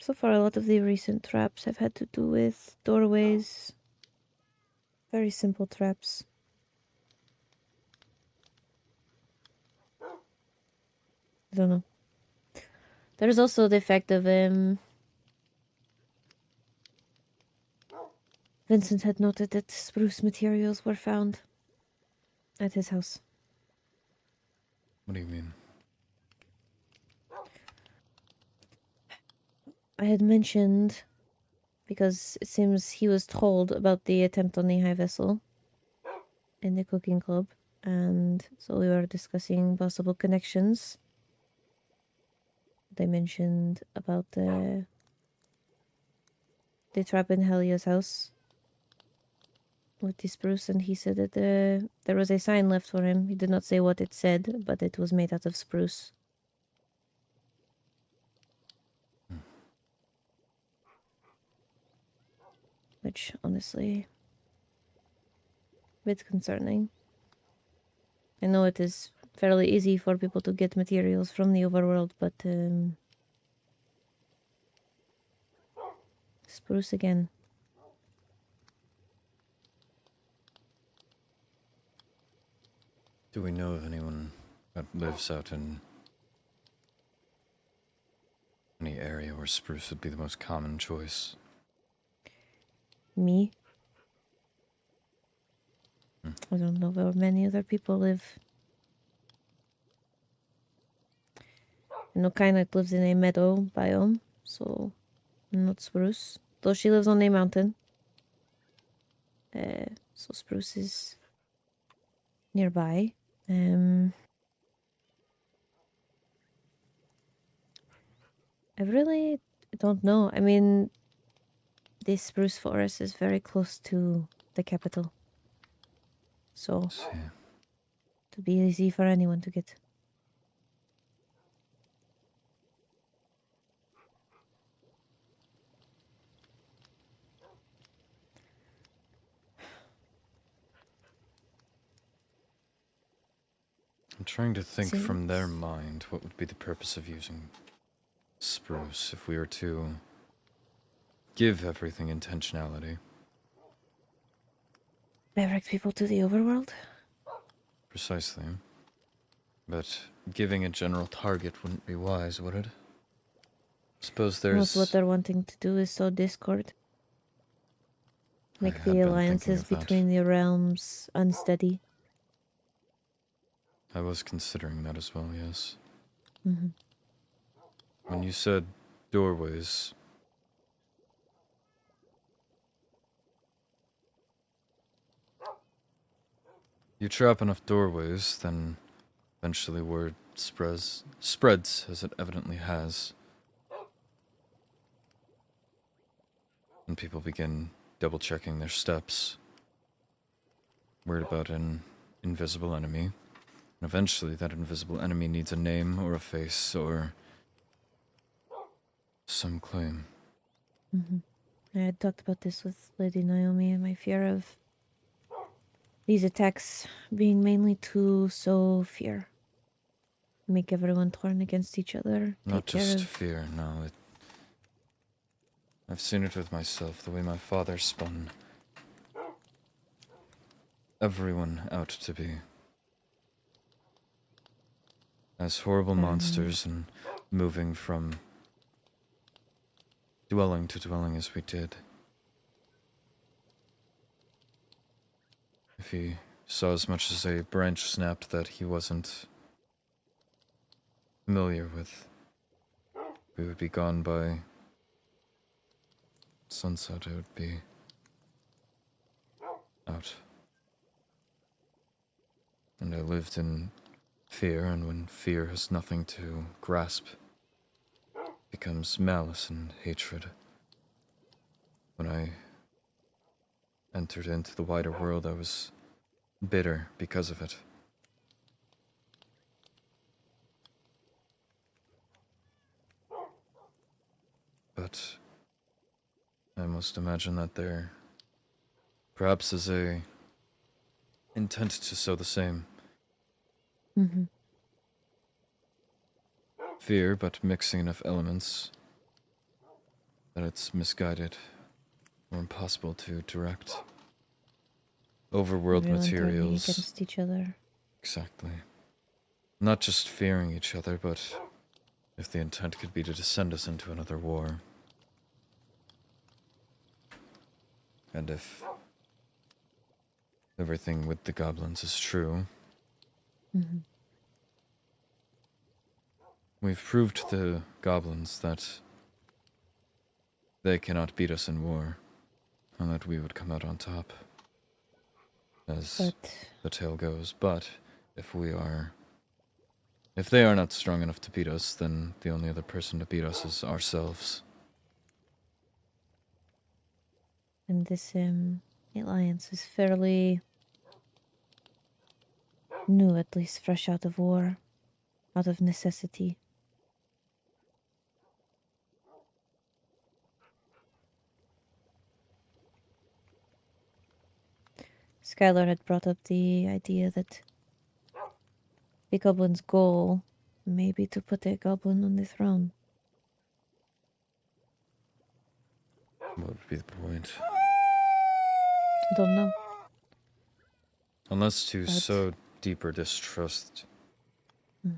So far, a lot of the recent traps have had to do with doorways. Very simple traps. I don't know. There's also the fact of Vincent had noted that spruce materials were found at his house. What do you mean? I had mentioned, because it seems he was told about the attempt on the high vessel in the cooking club, and so we were discussing possible connections. They mentioned about the trap in Helia's house with the spruce, and he said that there was a sign left for him. He did not say what it said, but it was made out of spruce. Which, honestly, a bit concerning. I know it is fairly easy for people to get materials from the overworld, but spruce again. Do we know of anyone that lives out in any area where spruce would be the most common choice? Me? I don't know where many other people live. I know Kynite lives in a meadow biome, so not spruce. Though she lives on a mountain. So spruce is nearby. I really don't know. I mean, this spruce forest is very close to the capital. So, to be easy for anyone to get. I'm trying to think from their mind what would be the purpose of using spruce if we were to give everything intentionality. Direct people to the overworld? Precisely. But giving a general target wouldn't be wise, would it? Suppose Most what there's... they're wanting to do is sow discord. I Make had the been thinking alliances of that. between the realms unsteady. I was considering that as well, yes. Mm-hmm. When you said doorways... You trap enough doorways, then eventually word spreads as it evidently has. And people begin double-checking their steps. Worried about an invisible enemy. And eventually that invisible enemy needs a name or a face or some claim. Mm-hmm. I had talked about this with Lady Naomi and my fear of these attacks being mainly to sow fear. Make everyone turn against each other. Not Take care just of... fear, no. I've seen it with myself, the way my father spun everyone out to be. As horrible monsters and moving from dwelling to dwelling as we did. If he saw as much as a branch snapped that he wasn't familiar with, we would be gone by sunset. It would be out. And I lived in fear, and when fear has nothing to grasp, it becomes malice and hatred. When I entered into the wider world, I was bitter because of it. But I must imagine that there perhaps is a intent to sow the same. Mm-hmm. Fear, but mixing enough elements that it's misguided or impossible to direct. Overworld Everyone turning materials. against each other. Exactly. Not just fearing each other, but if the intent could be to descend us into another war. And if everything with the goblins is true, Mm-hmm. we've proved to the goblins that they cannot beat us in war, and that we would come out on top, as But the tale goes. But if they are not strong enough to beat us, then the only other person to beat us is ourselves. and this alliance is fairly new, at least fresh out of war, out of necessity. Skylar had brought up the idea that the goblin's goal may be to put a goblin on the throne. What would be the point? I don't know. Unless to But- sow deeper distrust. Hmm.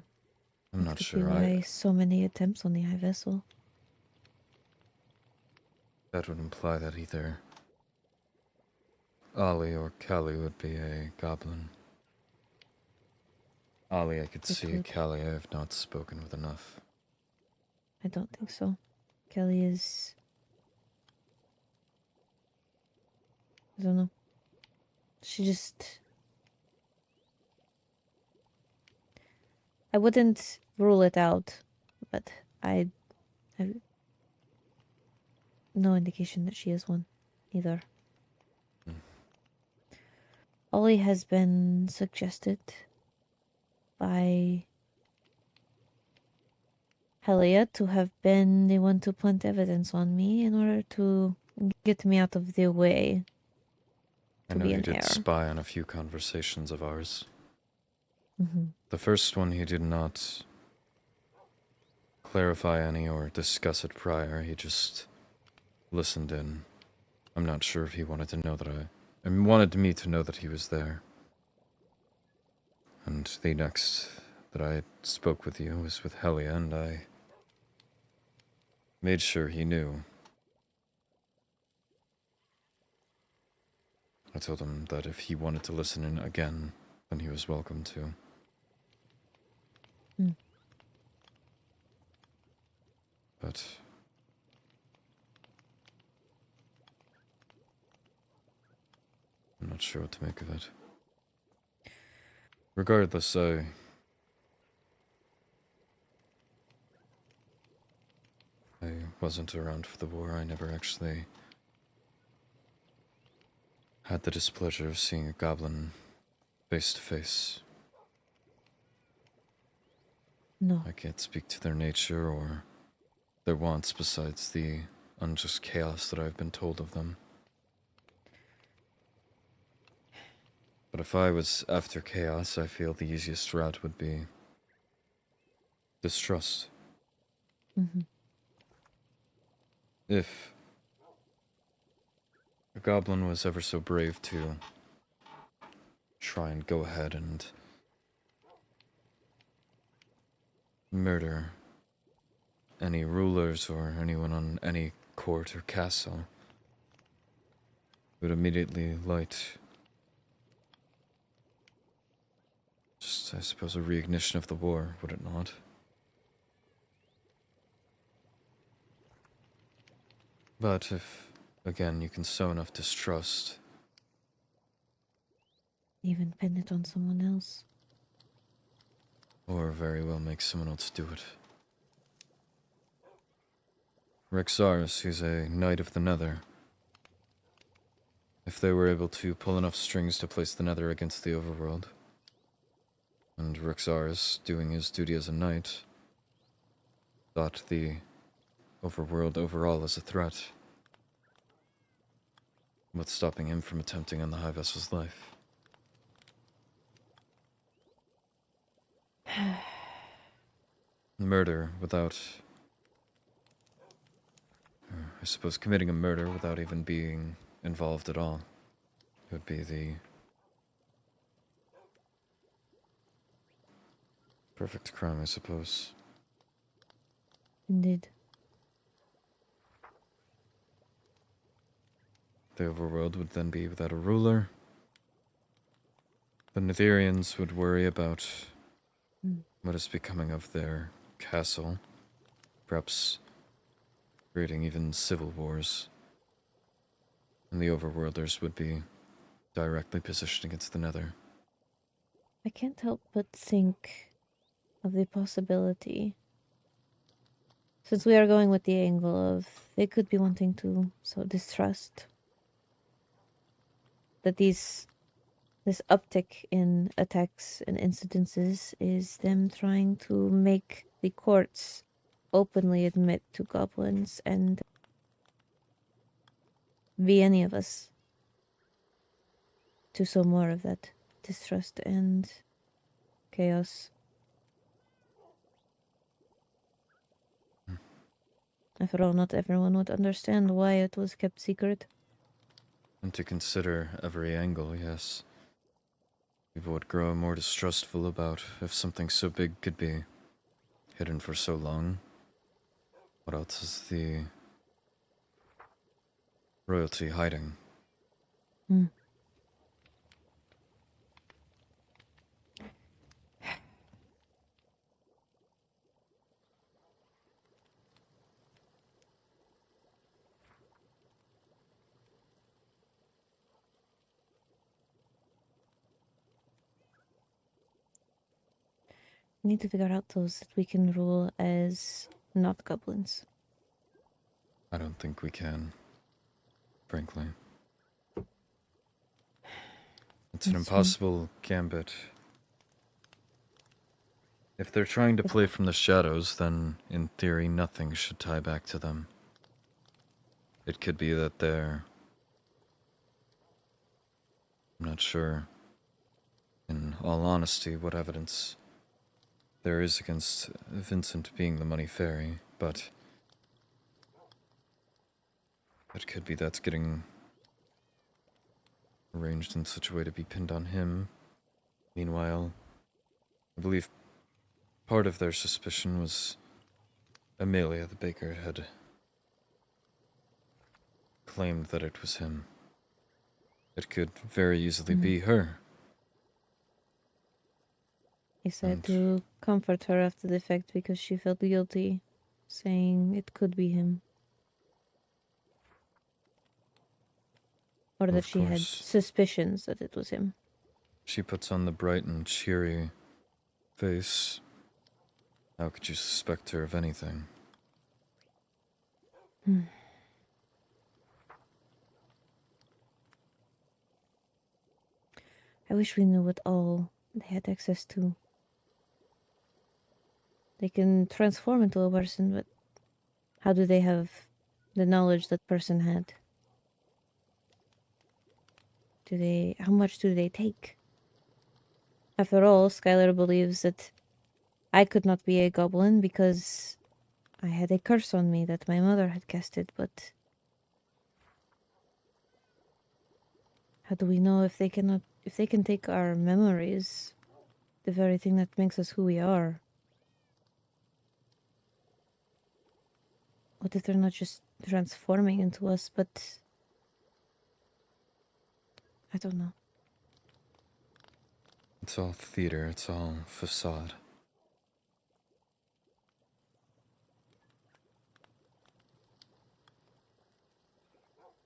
I'm That not could sure. be why so many attempts on the high vessel. That would imply that either Ollie or Callie would be a goblin. Ollie I could It see, would. Callie I have not spoken with enough. I don't think so. Kelly is... I don't know. She just... I wouldn't rule it out, but I have no indication that she is one either. Hmm. Ollie has been suggested by Helia to have been the one to plant evidence on me in order to get me out of the way. I To know be he an did heir. spy on a few conversations of ours. Mm-hmm. The first one he did not clarify any or discuss it prior. He just listened in. I'm not sure if he wanted to know that wanted me to know that he was there. And the next that I spoke with you was with Helia, and I made sure he knew. I told him that if he wanted to listen in again, then he was welcome to. But I'm not sure what to make of it. Regardless, I wasn't around for the war. I never actually had the displeasure of seeing a goblin face to face. No. I can't speak to their nature or their wants besides the unjust chaos that I've been told of them. But if I was after chaos, I feel the easiest route would be distrust. Mm-hmm. If a goblin was ever so brave to try and go ahead and murder any rulers or anyone on any court or castle, it would immediately light just, I suppose, a reignition of the war, would it not? But if, again, you can sow enough distrust, Even pin it on someone else. or very well make someone else do it. Rexaris, he's a knight of the Nether. If they were able to pull enough strings to place the Nether against the overworld, and Rexaris, doing his duty as a knight, thought the overworld overall as a threat, what's stopping him from attempting on the High Vessel's life? Murder without... I suppose committing a murder without even being involved at all would be the perfect crime, I suppose. Indeed. The overworld would then be without a ruler. The Netherians would worry about what is becoming of their castle, perhaps creating even civil wars. And the overworlders would be directly positioned against the Nether. I can't help but think of the possibility, since we are going with the angle of they could be wanting to sow distrust, that this uptick in attacks and incidences is them trying to make the courts openly admit to goblins and be any of us to sow more of that distrust and chaos. After all, not everyone would understand why it was kept secret. And to consider every angle, yes. People would grow more distrustful about if something so big could be hidden for so long. What else is the royalty hiding? We need to figure out those that we can rule as not goblins. I don't think we can, frankly. It's an That's impossible gambit. If they're trying to play from the shadows, then, in theory, nothing should tie back to them. It could be that they're... I'm not sure, in all honesty, what evidence there is against Vincent being the money fairy, but it could be that's getting arranged in such a way to be pinned on him. Meanwhile, I believe part of their suspicion was Amelia the baker had claimed that it was him. It could very easily be her. He said And- to comfort her after the fact because she felt guilty, saying it could be him. Or that Of she had course. suspicions that it was him. She puts on the bright and cheery face. How could you suspect her of anything? I wish we knew what all they had access to. They can transform into a person, but how do they have the knowledge that person had? How much do they take? After all, Skylar believes that I could not be a goblin because I had a curse on me that my mother had casted, but how do we know if they can take our memories, the very thing that makes us who we are? What if they're not just transforming into us, but I don't know. It's all theater, it's all facade.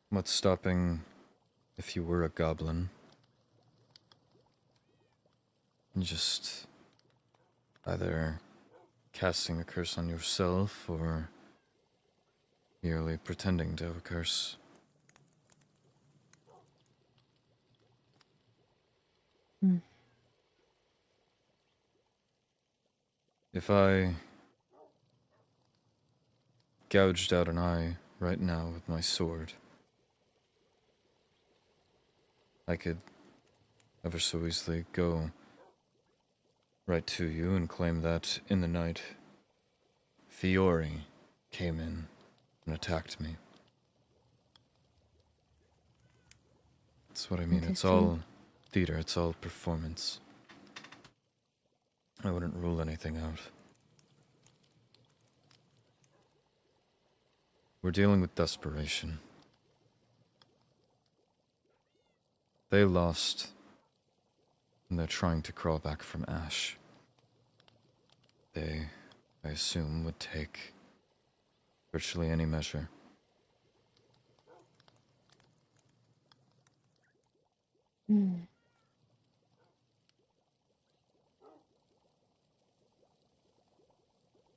What's stopping if you were a goblin? Just either casting a curse on yourself or merely pretending to have a curse. If I gouged out an eye right now with my sword, I could ever so easily go right to you and claim that in the night, Fiore came in and attacked me. That's what I mean. It's Interesting. all theater, it's all performance. I wouldn't rule anything out. We're dealing with desperation. They lost, and they're trying to crawl back from Ash. They, I assume, would take virtually any measure.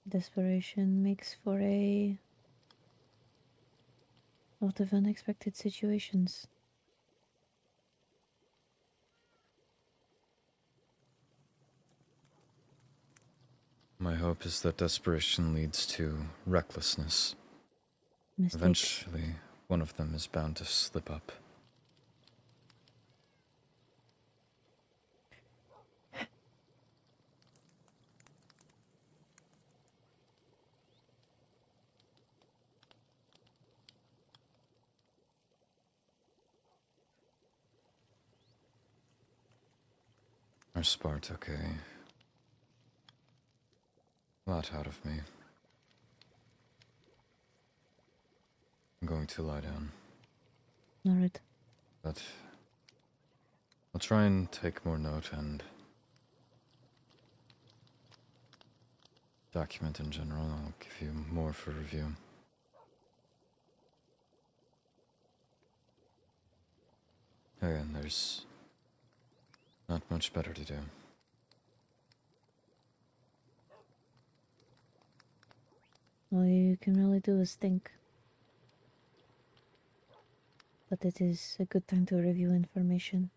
Desperation makes for a lot of unexpected situations. My hope is that desperation leads to recklessness. Mistakes. Eventually, one of them is bound to slip up. Our spar took a lot out of me. I'm going to lie down, Alright. but I'll try and take more note and document in general. I'll give you more for review. Again, there's not much better to do. All you can really do is think. But it is a good time to review information.